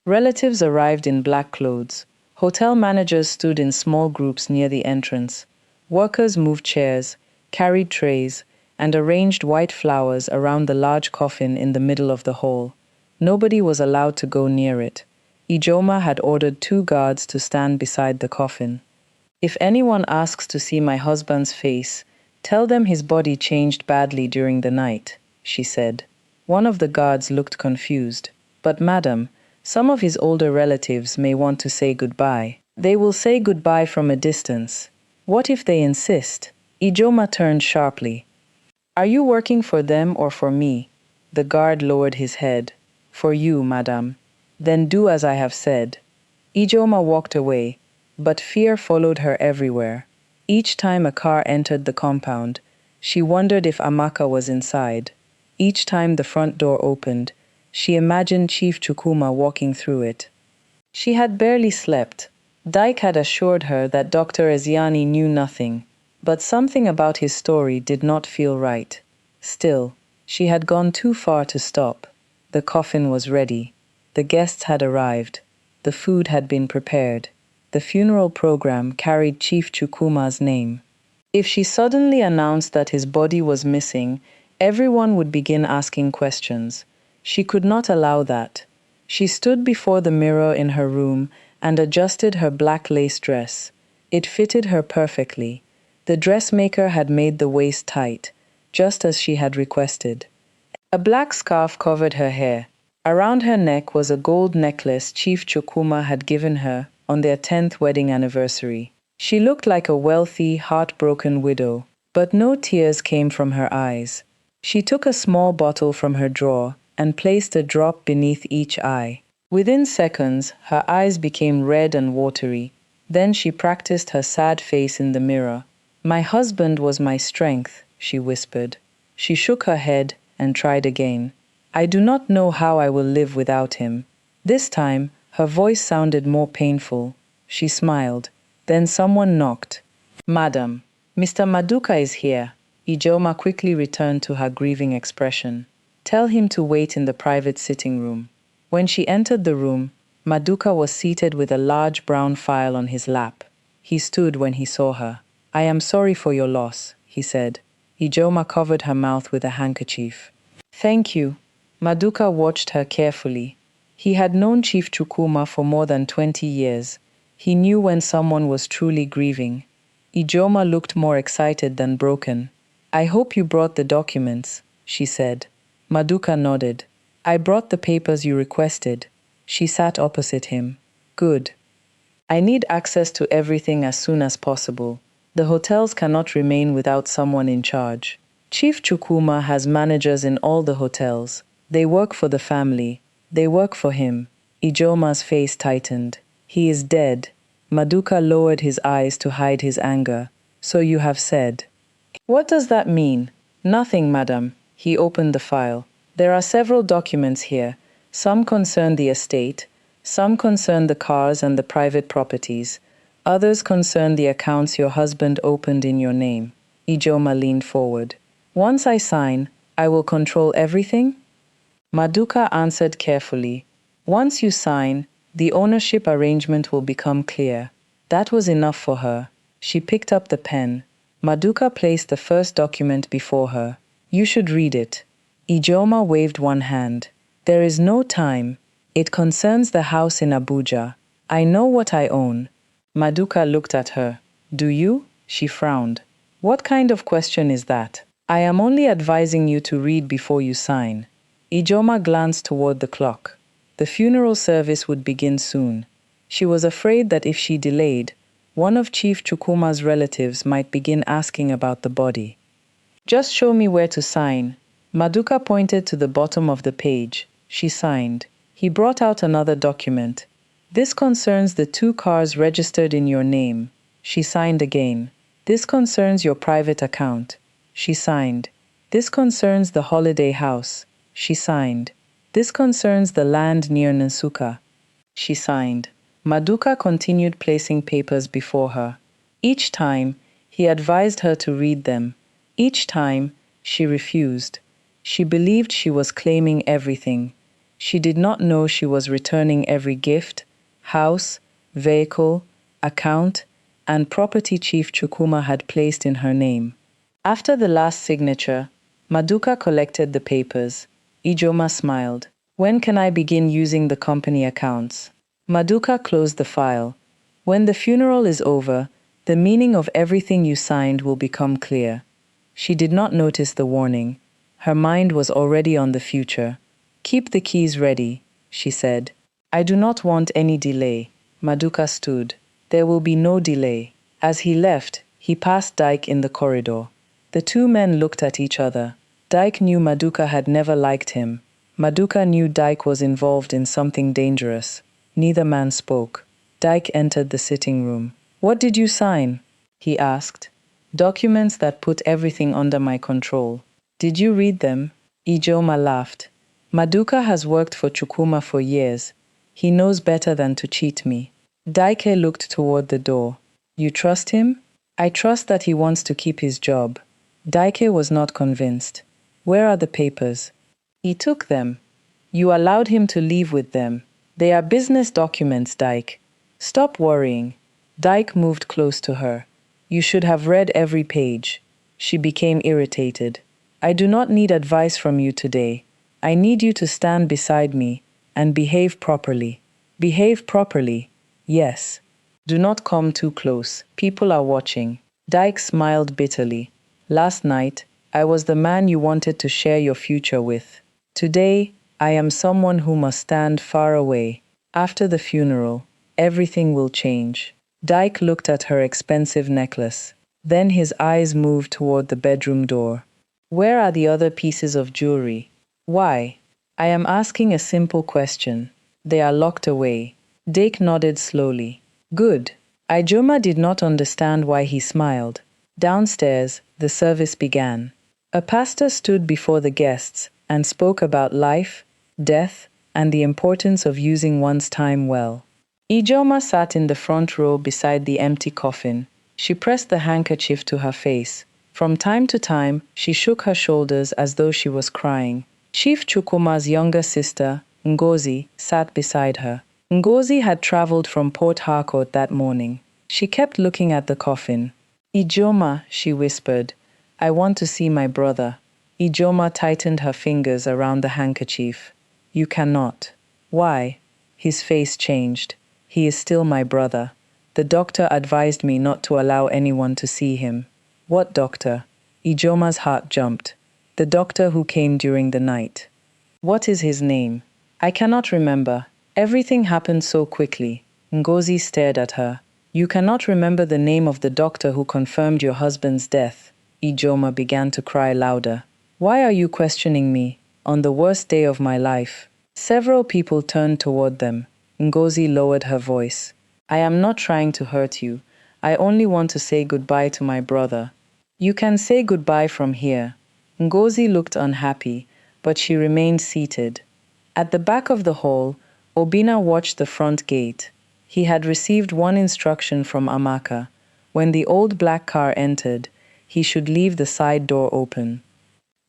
Relatives arrived in black clothes. Hotel managers stood in small groups near the entrance. Workers moved chairs, carried trays, and arranged white flowers around the large coffin in the middle of the hall. Nobody was allowed to go near it. Ijeoma had ordered 2 guards to stand beside the coffin. "If anyone asks to see my husband's face, tell them his body changed badly during the night," she said. One of the guards looked confused. "But madam, some of his older relatives may want to say goodbye." "They will say goodbye from a distance." "What if they insist?" Ijeoma turned sharply. "Are you working for them or for me?" The guard lowered his head. "For you, madam." "Then do as I have said." Ijeoma walked away, but fear followed her everywhere. Each time a car entered the compound, she wondered if Amaka was inside. Each time the front door opened, she imagined Chief Chukwuma walking through it. She had barely slept. Dyke had assured her that Dr. Eziani knew nothing, but something about his story did not feel right. Still, she had gone too far to stop. The coffin was ready. The guests had arrived. The food had been prepared. The funeral program carried Chief Chukwuma's name. If she suddenly announced that his body was missing, everyone would begin asking questions. She could not allow that. She stood before the mirror in her room and adjusted her black lace dress. It fitted her perfectly. The dressmaker had made the waist tight, just as she had requested. A black scarf covered her hair. Around her neck was a gold necklace Chief Chukwuma had given her on their 10th wedding anniversary. She looked like a wealthy, heartbroken widow, but no tears came from her eyes. She took a small bottle from her drawer and placed a drop beneath each eye. Within seconds, her eyes became red and watery. Then she practiced her sad face in the mirror. "My husband was my strength," she whispered. She shook her head and tried again. "I do not know how I will live without him." This time, her voice sounded more painful. She smiled. Then someone knocked. "Madam, Mr. Maduka is here." Ijeoma quickly returned to her grieving expression. "Tell him to wait in the private sitting room." When she entered the room, Maduka was seated with a large brown file on his lap. He stood when he saw her. "I am sorry for your loss," he said. Ijeoma covered her mouth with a handkerchief. "Thank you." Maduka watched her carefully. He had known Chief Chukwuma for more than 20 years. He knew when someone was truly grieving. Ijeoma looked more excited than broken. "I hope you brought the documents," she said. Maduka nodded. "I brought the papers you requested." She sat opposite him. "Good. I need access to everything as soon as possible. The hotels cannot remain without someone in charge. Chief Chukwuma has managers in all the hotels. They work for the family. They work for him." Ijeoma's face tightened. "He is dead." Maduka lowered his eyes to hide his anger. "So you have said." "What does that mean?" "Nothing, madam." He opened the file. "There are several documents here. Some concern the estate. Some concern the cars and the private properties. Others concern the accounts your husband opened in your name." Ijeoma leaned forward. "Once I sign, I will control everything?" Maduka answered carefully. "Once you sign, the ownership arrangement will become clear." That was enough for her. She picked up the pen. Maduka placed the first document before her. "You should read it." Ijeoma waved one hand. "There is no time. It concerns the house in Abuja. I know what I own." Maduka looked at her. "Do you?" She frowned. "What kind of question is that? I am only advising you to read before you sign." Ijeoma glanced toward the clock. The funeral service would begin soon. She was afraid that if she delayed, one of Chief Chukwuma's relatives might begin asking about the body. "Just show me where to sign." Maduka pointed to the bottom of the page. She signed. He brought out another document. "This concerns the 2 cars registered in your name." She signed again. "This concerns your private account." She signed. "This concerns the holiday house." She signed. "This concerns the land near Nsuka." She signed. Maduka continued placing papers before her. Each time, he advised her to read them. Each time, she refused. She believed she was claiming everything. She did not know she was returning every gift, house, vehicle, account, and property Chief Chukwuma had placed in her name. After the last signature, Maduka collected the papers. Ijeoma smiled. "When can I begin using the company accounts?" Maduka closed the file. "When the funeral is over, the meaning of everything you signed will become clear." She did not notice the warning. Her mind was already on the future. "Keep the keys ready," she said. "I do not want any delay." Maduka stood. "There will be no delay." As he left, he passed Dyke in the corridor. The 2 men looked at each other. Dyke knew Maduka had never liked him. Maduka knew Dyke was involved in something dangerous. Neither man spoke. Dyke entered the sitting room. "What did you sign?" he asked. "Documents that put everything under my control." "Did you read them?" Ijeoma laughed. "Maduka has worked for Chukwuma for years. He knows better than to cheat me. Daike looked toward the door. You trust him? I trust that he wants to keep his job. Daike was not convinced. Where are the papers? He took them. You allowed him to leave with them. They are business documents, Daike. Stop worrying. Daike moved close to her. You should have read every page. She became irritated. I do not need advice from you today. I need you to stand beside me and behave properly. Behave properly. Yes. Do not come too close. People are watching. Daike smiled bitterly. Last night, I was the man you wanted to share your future with. Today, I am someone who must stand far away. After the funeral, everything will change. Daike looked at her expensive necklace. Then his eyes moved toward the bedroom door. Where are the other pieces of jewelry? Why? I am asking a simple question. They are locked away. Daike nodded slowly. Good. Ijeoma did not understand why he smiled. Downstairs, the service began. A pastor stood before the guests and spoke about life, death, and the importance of using one's time well. Ijeoma sat in the front row beside the empty coffin. She pressed the handkerchief to her face. From time to time, she shook her shoulders as though she was crying. Chief Chukwuma's younger sister, Ngozi, sat beside her. Ngozi had traveled from Port Harcourt that morning. She kept looking at the coffin. Ijeoma, she whispered, I want to see my brother. Ijeoma tightened her fingers around the handkerchief. You cannot. Why? His face changed. He is still my brother. The doctor advised me not to allow anyone to see him. What doctor? Ijeoma's heart jumped. The doctor who came during the night. What is his name? I cannot remember. Everything happened so quickly. Ngozi stared at her. You cannot remember the name of the doctor who confirmed your husband's death. Ijeoma began to cry louder. Why are you questioning me? On the worst day of my life. Several people turned toward them. Ngozi lowered her voice. I am not trying to hurt you. I only want to say goodbye to my brother. You can say goodbye from here. Ngozi looked unhappy, but she remained seated. At the back of the hall, Obina watched the front gate. He had received one instruction from Amaka. When the old black car entered, he should leave the side door open.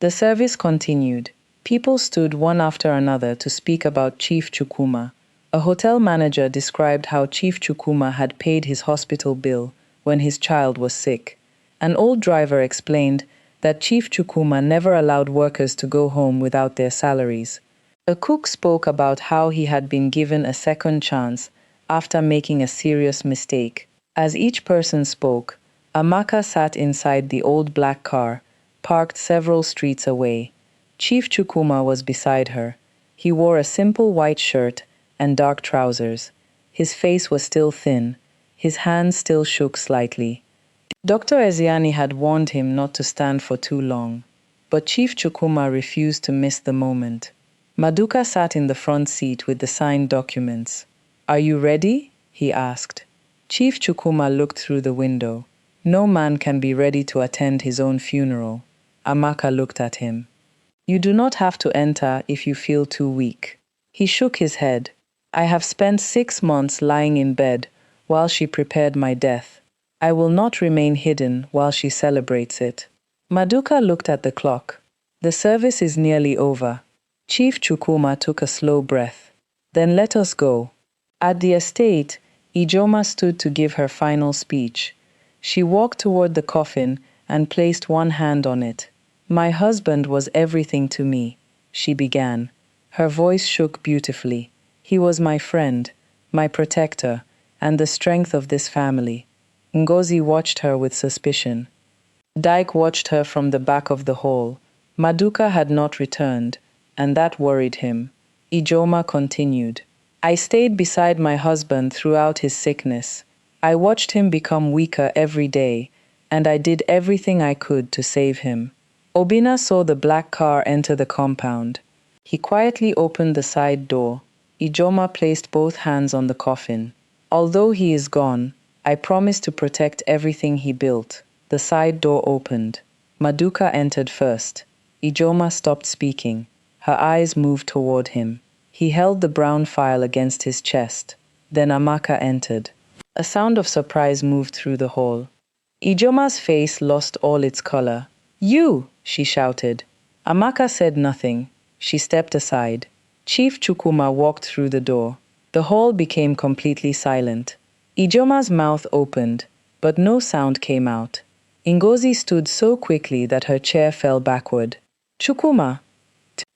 The service continued. People stood one after another to speak about Chief Chukwuma. A hotel manager described how Chief Chukwuma had paid his hospital bill when his child was sick. An old driver explained that Chief Chukwuma never allowed workers to go home without their salaries. A cook spoke about how he had been given a second chance after making a serious mistake. As each person spoke, Amaka sat inside the old black car, parked several streets away. Chief Chukwuma was beside her. He wore a simple white shirt and dark trousers. His face was still thin. His hands still shook slightly. Dr. Ezeani had warned him not to stand for too long, but Chief Chukwuma refused to miss the moment. Maduka sat in the front seat with the signed documents. Are you ready? He asked. Chief Chukwuma looked through the window. No man can be ready to attend his own funeral. Amaka looked at him. You do not have to enter if you feel too weak. He shook his head. I have spent 6 months lying in bed while she prepared my death. I will not remain hidden while she celebrates it. Maduka looked at the clock. The service is nearly over. Chief Chukwuma took a slow breath. Then let us go. At the estate, Ijeoma stood to give her final speech. She walked toward the coffin and placed one hand on it. My husband was everything to me, she began. Her voice shook beautifully. He was my friend, my protector, and the strength of this family. Ngozi watched her with suspicion. Daike watched her from the back of the hall. Maduka had not returned, and that worried him. Ijeoma continued. I stayed beside my husband throughout his sickness. I watched him become weaker every day, and I did everything I could to save him. Obina saw the black car enter the compound. He quietly opened the side door. Ijeoma placed both hands on the coffin. Although he is gone, I promise to protect everything he built. The side door opened. Maduka entered first. Ijeoma stopped speaking. Her eyes moved toward him. He held the brown file against his chest. Then Amaka entered. A sound of surprise moved through the hall. Ijeoma's face lost all its color. "You!" she shouted. Amaka said nothing. She stepped aside. Chief Chukwuma walked through the door. The hall became completely silent. Ijeoma's mouth opened, but no sound came out. Ngozi stood so quickly that her chair fell backward. "Chukwuma!"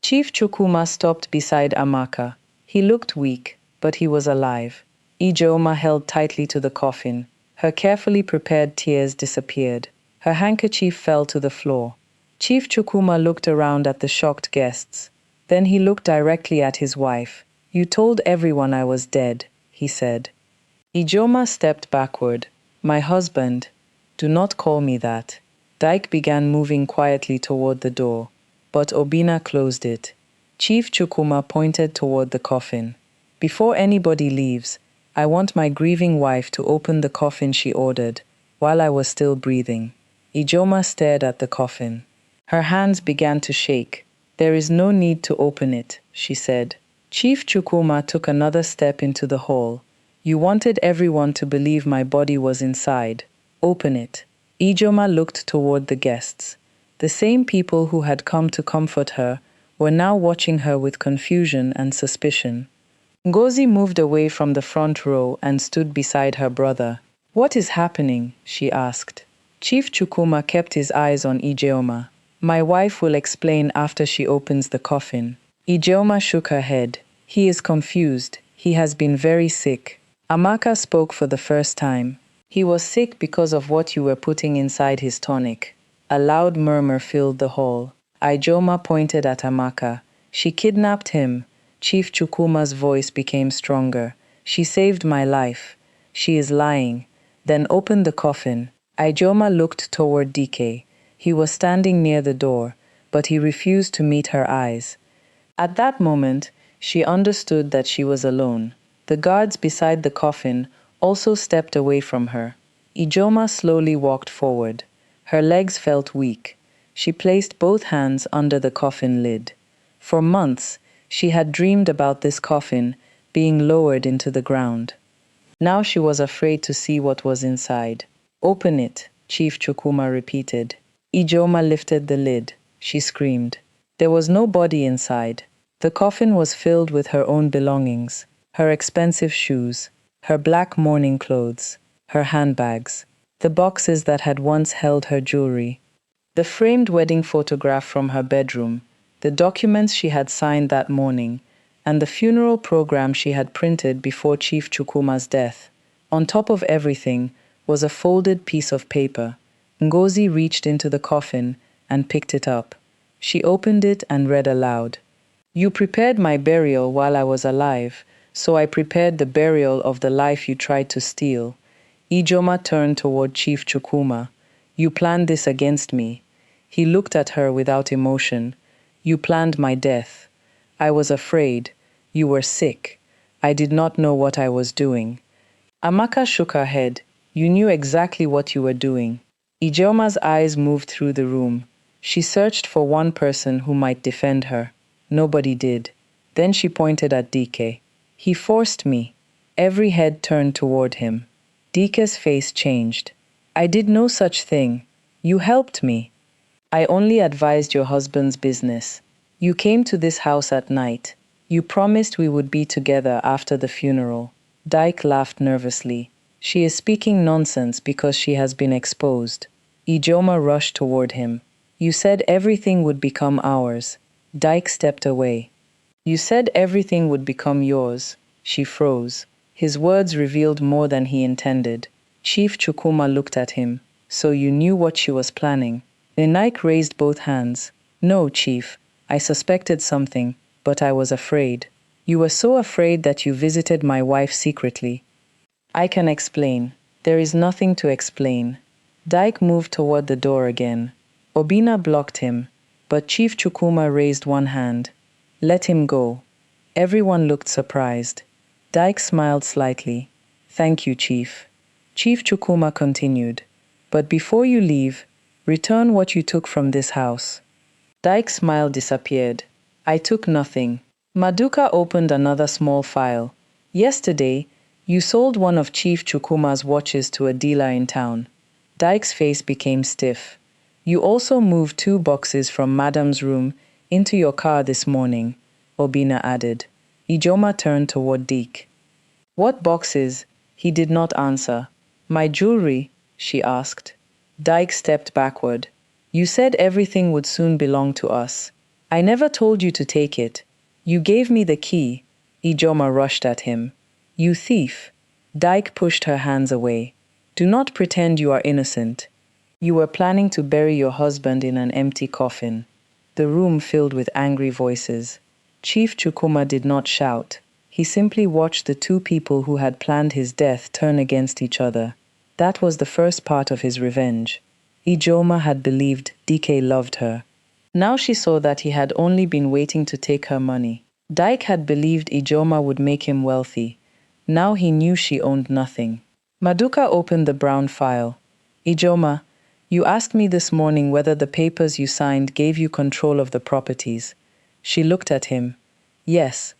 Chief Chukwuma stopped beside Amaka. He looked weak, but he was alive. Ijeoma held tightly to the coffin. Her carefully prepared tears disappeared. Her handkerchief fell to the floor. Chief Chukwuma looked around at the shocked guests. Then he looked directly at his wife. "You told everyone I was dead," he said. Ijeoma stepped backward. "My husband. Do not call me that." Dyke began moving quietly toward the door, but Obina closed it. Chief Chukwuma pointed toward the coffin. "Before anybody leaves, I want my grieving wife to open the coffin she ordered, while I was still breathing." Ijeoma stared at the coffin. Her hands began to shake. "There is no need to open it," she said. Chief Chukwuma took another step into the hall. "You wanted everyone to believe my body was inside. Open it." Ijeoma looked toward the guests. The same people who had come to comfort her were now watching her with confusion and suspicion. Ngozi moved away from the front row and stood beside her brother. "What is happening?" she asked. Chief Chukwuma kept his eyes on Ijeoma. "My wife will explain after she opens the coffin." Ijeoma shook her head. "He is confused. He has been very sick." Amaka spoke for the first time. "He was sick because of what you were putting inside his tonic." A loud murmur filled the hall. Ijeoma pointed at Amaka. "She kidnapped him." Chief Chukwuma's voice became stronger. "She saved my life. She is lying." "Then open the coffin." Ijeoma looked toward DK. He was standing near the door, but he refused to meet her eyes. At that moment, she understood that she was alone. The guards beside the coffin also stepped away from her. Ijeoma slowly walked forward. Her legs felt weak. She placed both hands under the coffin lid. For months, she had dreamed about this coffin being lowered into the ground. Now she was afraid to see what was inside. "Open it," Chief Chukwuma repeated. Ijeoma lifted the lid. She screamed. There was no body inside. The coffin was filled with her own belongings, her expensive shoes, her black mourning clothes, her handbags, the boxes that had once held her jewelry, the framed wedding photograph from her bedroom, the documents she had signed that morning, and the funeral program she had printed before Chief Chukwuma's death. On top of everything was a folded piece of paper. Ngozi reached into the coffin and picked it up. She opened it and read aloud. "You prepared my burial while I was alive, so I prepared the burial of the life you tried to steal." Ijeoma turned toward Chief Chukwuma. "You planned this against me." He looked at her without emotion. "You planned my death. I was afraid. You were sick. I did not know what I was doing." Amaka shook her head. "You knew exactly what you were doing." Ijeoma's eyes moved through the room. She searched for one person who might defend her. Nobody did. Then she pointed at DK. "He forced me." Every head turned toward him. DK's face changed. "I did no such thing. You helped me." "I only advised your husband's business. You came to this house at night. You promised we would be together after the funeral." Dyke laughed nervously. "She is speaking nonsense because she has been exposed." Ijeoma rushed toward him. "You said everything would become ours." Dyke stepped away. "You said everything would become yours." She froze. His words revealed more than he intended. Chief Chukwuma looked at him. "So you knew what she was planning?" Dyke raised both hands. "No, Chief. I suspected something, but I was afraid." "You were so afraid that you visited my wife secretly." "I can explain." "There is nothing to explain." Dyke moved toward the door again. Obina blocked him, but Chief Chukwuma raised one hand. "Let him go." Everyone looked surprised. Dyke smiled slightly. "Thank you, Chief." Chief Chukwuma continued. "But before you leave, return what you took from this house." Dyke's smile disappeared. "I took nothing. Maduka opened another small file. Yesterday, you sold one of Chief Chukwuma's watches to a dealer in town. Dyke's face became stiff. You also moved 2 boxes from Madam's room into your car this morning, Obina added. Ijeoma turned toward Dike. What boxes? He did not answer. My jewelry, she asked. Dyke stepped backward. You said everything would soon belong to us. I never told you to take it. You gave me the key. Ijeoma rushed at him. You thief. Dyke pushed her hands away. Do not pretend you are innocent. You were planning to bury your husband in an empty coffin. The room filled with angry voices. Chief Chukwuma did not shout. He simply watched the 2 people who had planned his death turn against each other. That was the first part of his revenge. Ijeoma had believed Dike loved her. Now she saw that he had only been waiting to take her money. Dyke had believed Ijeoma would make him wealthy. Now he knew she owned nothing. Maduka opened the brown file. Ijeoma, you asked me this morning whether the papers you signed gave you control of the properties. She looked at him. Yes.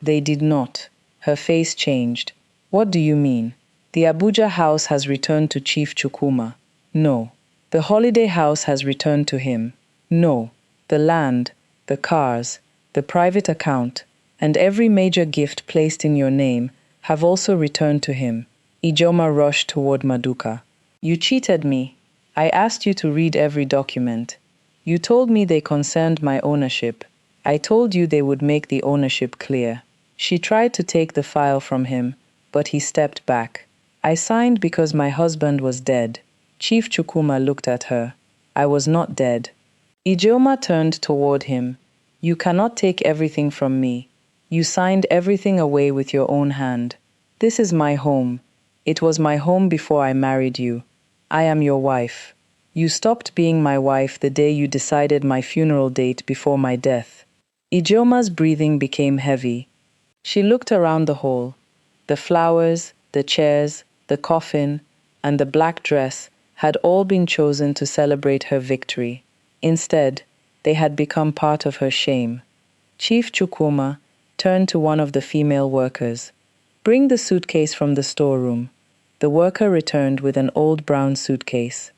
They did not. Her face changed. What do you mean? The Abuja house has returned to Chief Chukwuma. No. The holiday house has returned to him. No. The land, the cars, the private account, and every major gift placed in your name have also returned to him. Ijeoma rushed toward Maduka. You cheated me. I asked you to read every document. You told me they concerned my ownership. I told you they would make the ownership clear. She tried to take the file from him, but he stepped back. I signed because my husband was dead. Chief Chukwuma looked at her. I was not dead. Ijeoma turned toward him. You cannot take everything from me. You signed everything away with your own hand. This is my home. It was my home before I married you. I am your wife. You stopped being my wife the day you decided my funeral date before my death. Ijeoma's breathing became heavy. She looked around the hall. The flowers, the chairs, the coffin, and the black dress had all been chosen to celebrate her victory. Instead, they had become part of her shame. Chief Chukwuma turned to one of the female workers. Bring the suitcase from the storeroom. The worker returned with an old brown suitcase.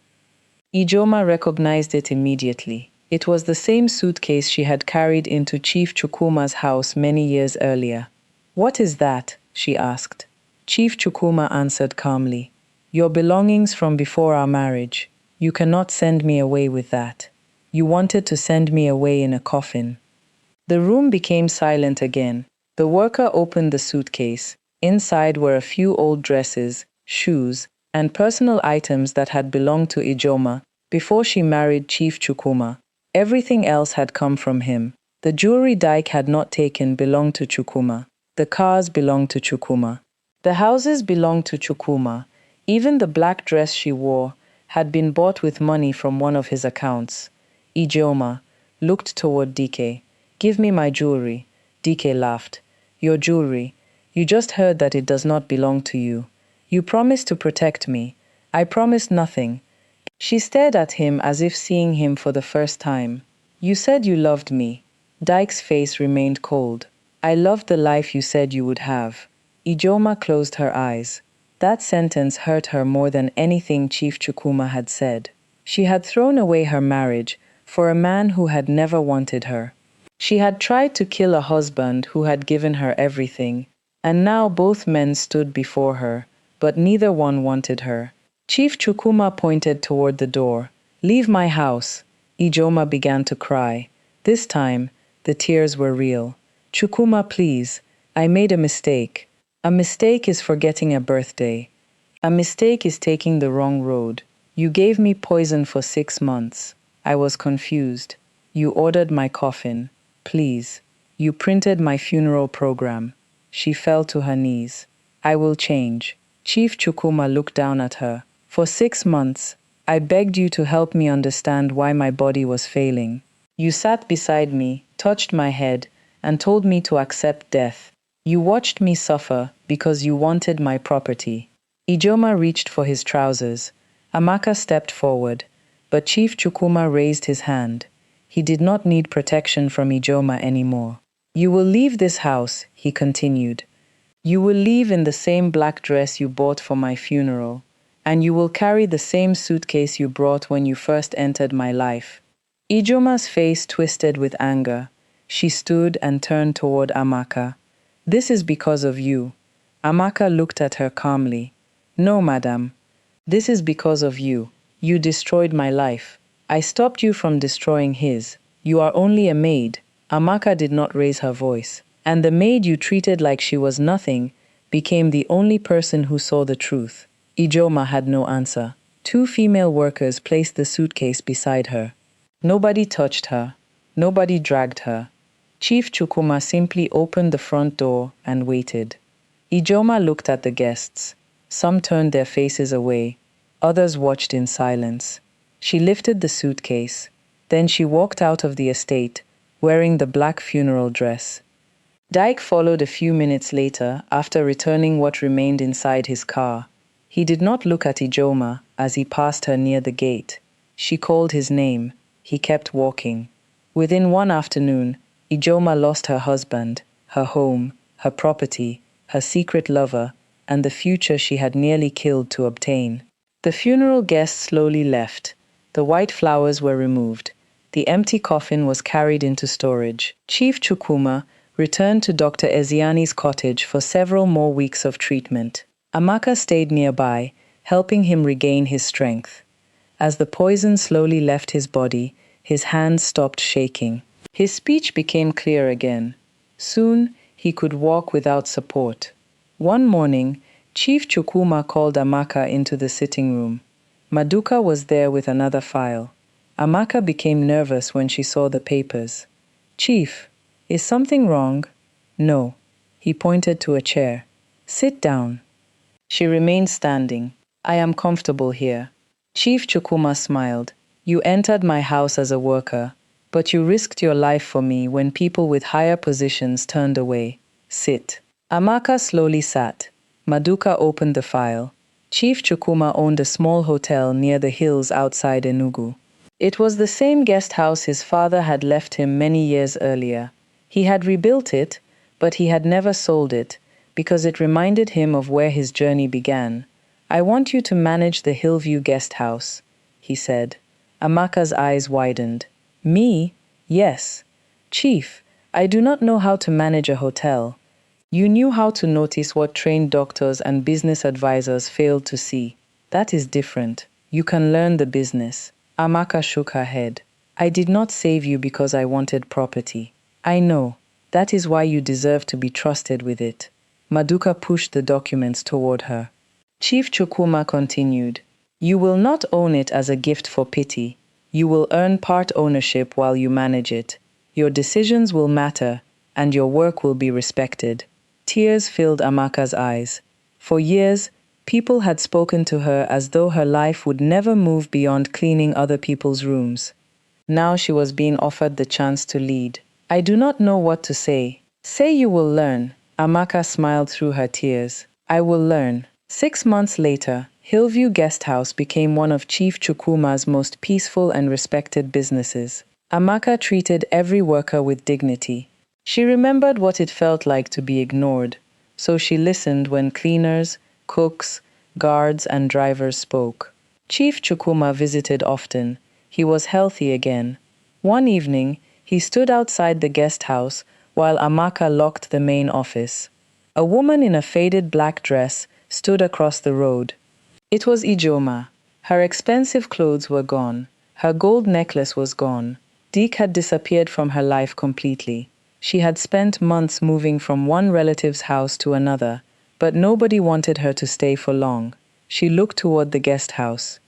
Ijeoma recognized it immediately. It was the same suitcase she had carried into Chief Chukwuma's house many years earlier. What is that? She asked. Chief Chukwuma answered calmly. Your belongings from before our marriage. You cannot send me away with that. You wanted to send me away in a coffin. The room became silent again. The worker opened the suitcase. Inside were a few old dresses, shoes, and personal items that had belonged to Ijeoma before she married Chief Chukwuma. Everything else had come from him. The jewelry Dyke had not taken belonged to Chukwuma. The cars belonged to Chukwuma. The houses belonged to Chukwuma. Even the black dress she wore had been bought with money from one of his accounts. Ijeoma looked toward Dike. Give me my jewelry. Dike laughed. Your jewelry. You just heard that it does not belong to you. You promised to protect me. I promised nothing. She stared at him as if seeing him for the first time. You said you loved me. Dyke's face remained cold. I loved the life you said you would have. Ijeoma closed her eyes. That sentence hurt her more than anything Chief Chukwuma had said. She had thrown away her marriage for a man who had never wanted her. She had tried to kill a husband who had given her everything, and now both men stood before her, but neither one wanted her. Chief Chukwuma pointed toward the door. Leave my house. Ijeoma began to cry. This time, the tears were real. Chukwuma, please. I made a mistake. A mistake is forgetting a birthday. A mistake is taking the wrong road. You gave me poison for 6 months. I was confused. You ordered my coffin. Please. You printed my funeral program. She fell to her knees. I will change. Chief Chukwuma looked down at her. For 6 months, I begged you to help me understand why my body was failing. You sat beside me, touched my head, and told me to accept death. You watched me suffer because you wanted my property. Ijeoma reached for his trousers. Amaka stepped forward, but Chief Chukwuma raised his hand. He did not need protection from Ijeoma anymore. You will leave this house, he continued. You will leave in the same black dress you bought for my funeral, and you will carry the same suitcase you brought when you first entered my life. Ijeoma's face twisted with anger. She stood and turned toward Amaka. This is because of you. Amaka looked at her calmly. No, madam. This is because of you. You destroyed my life. I stopped you from destroying his. You are only a maid. Amaka did not raise her voice. And the maid you treated like she was nothing became the only person who saw the truth. Ijeoma had no answer. Two female workers placed the suitcase beside her. Nobody touched her. Nobody dragged her. Chief Chukwuma simply opened the front door and waited. Ijeoma looked at the guests. Some turned their faces away. Others watched in silence. She lifted the suitcase. Then she walked out of the estate, wearing the black funeral dress. Dyke followed a few minutes later after returning what remained inside his car. He did not look at Ijeoma as he passed her near the gate. She called his name. He kept walking. Within one afternoon, Ijeoma lost her husband, her home, her property, her secret lover, and the future she had nearly killed to obtain. The funeral guests slowly left. The white flowers were removed. The empty coffin was carried into storage. Chief Chukwuma returned to Dr. Ezeani's cottage for several more weeks of treatment. Amaka stayed nearby, helping him regain his strength. As the poison slowly left his body, his hands stopped shaking. His speech became clear again. Soon, he could walk without support. One morning, Chief Chukwuma called Amaka into the sitting room. Maduka was there with another file. Amaka became nervous when she saw the papers. "Chief, is something wrong?" "No." He pointed to a chair. "Sit down." She remained standing. "I am comfortable here." Chief Chukwuma smiled. "You entered my house as a worker, but you risked your life for me when people with higher positions turned away. Sit." Amaka slowly sat. Maduka opened the file. Chief Chukwuma owned a small hotel near the hills outside Enugu. It was the same guest house his father had left him many years earlier. He had rebuilt it, but he had never sold it, because it reminded him of where his journey began. "I want you to manage the Hillview guest house," he said. Amaka's eyes widened. "Me? Yes. Chief, I do not know how to manage a hotel." "You knew how to notice what trained doctors and business advisors failed to see. That is different. You can learn the business." Amaka shook her head. "I did not save you because I wanted property. I know. That is why you deserve to be trusted with it." Maduka pushed the documents toward her. Chief Chukwuma continued, "You will not own it as a gift for pity. You will earn part ownership while you manage it. Your decisions will matter, and your work will be respected." Tears filled Amaka's eyes. For years, people had spoken to her as though her life would never move beyond cleaning other people's rooms. Now she was being offered the chance to lead. "I do not know what to say." "Say you will learn." Amaka smiled through her tears. "I will learn." 6 months later, Hillview Guest House became one of Chief Chukwuma's most peaceful and respected businesses. Amaka treated every worker with dignity. She remembered what it felt like to be ignored, so she listened when cleaners, cooks, guards, and drivers spoke. Chief Chukwuma visited often. He was healthy again. One evening, he stood outside the guest house while Amaka locked the main office. A woman in a faded black dress stood across the road. It was Ijeoma. Her expensive clothes were gone. Her gold necklace was gone. Deke had disappeared from her life completely. She had spent months moving from one relative's house to another, but nobody wanted her to stay for long. She looked toward the guest house.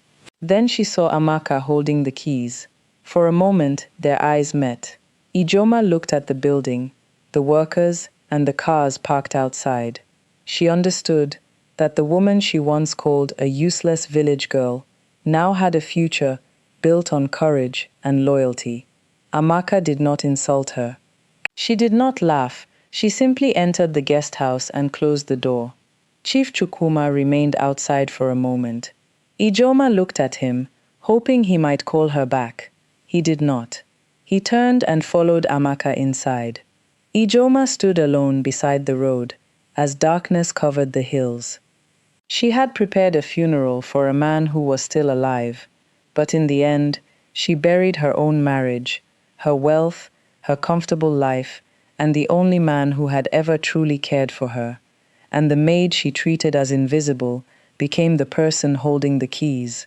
Then she saw Amaka holding the keys. For a moment, their eyes met. Ijeoma looked at the building, the workers, and the cars parked outside. She understood that the woman she once called a useless village girl now had a future built on courage and loyalty. Amaka did not insult her. She did not laugh. She simply entered the guest house and closed the door. Chief Chukwuma remained outside for a moment. Ijeoma looked at him, hoping he might call her back. He did not. He turned and followed Amaka inside. Ijeoma stood alone beside the road, as darkness covered the hills. She had prepared a funeral for a man who was still alive, but in the end, she buried her own marriage, her wealth, her comfortable life, and the only man who had ever truly cared for her. And the maid she treated as invisible became the person holding the keys.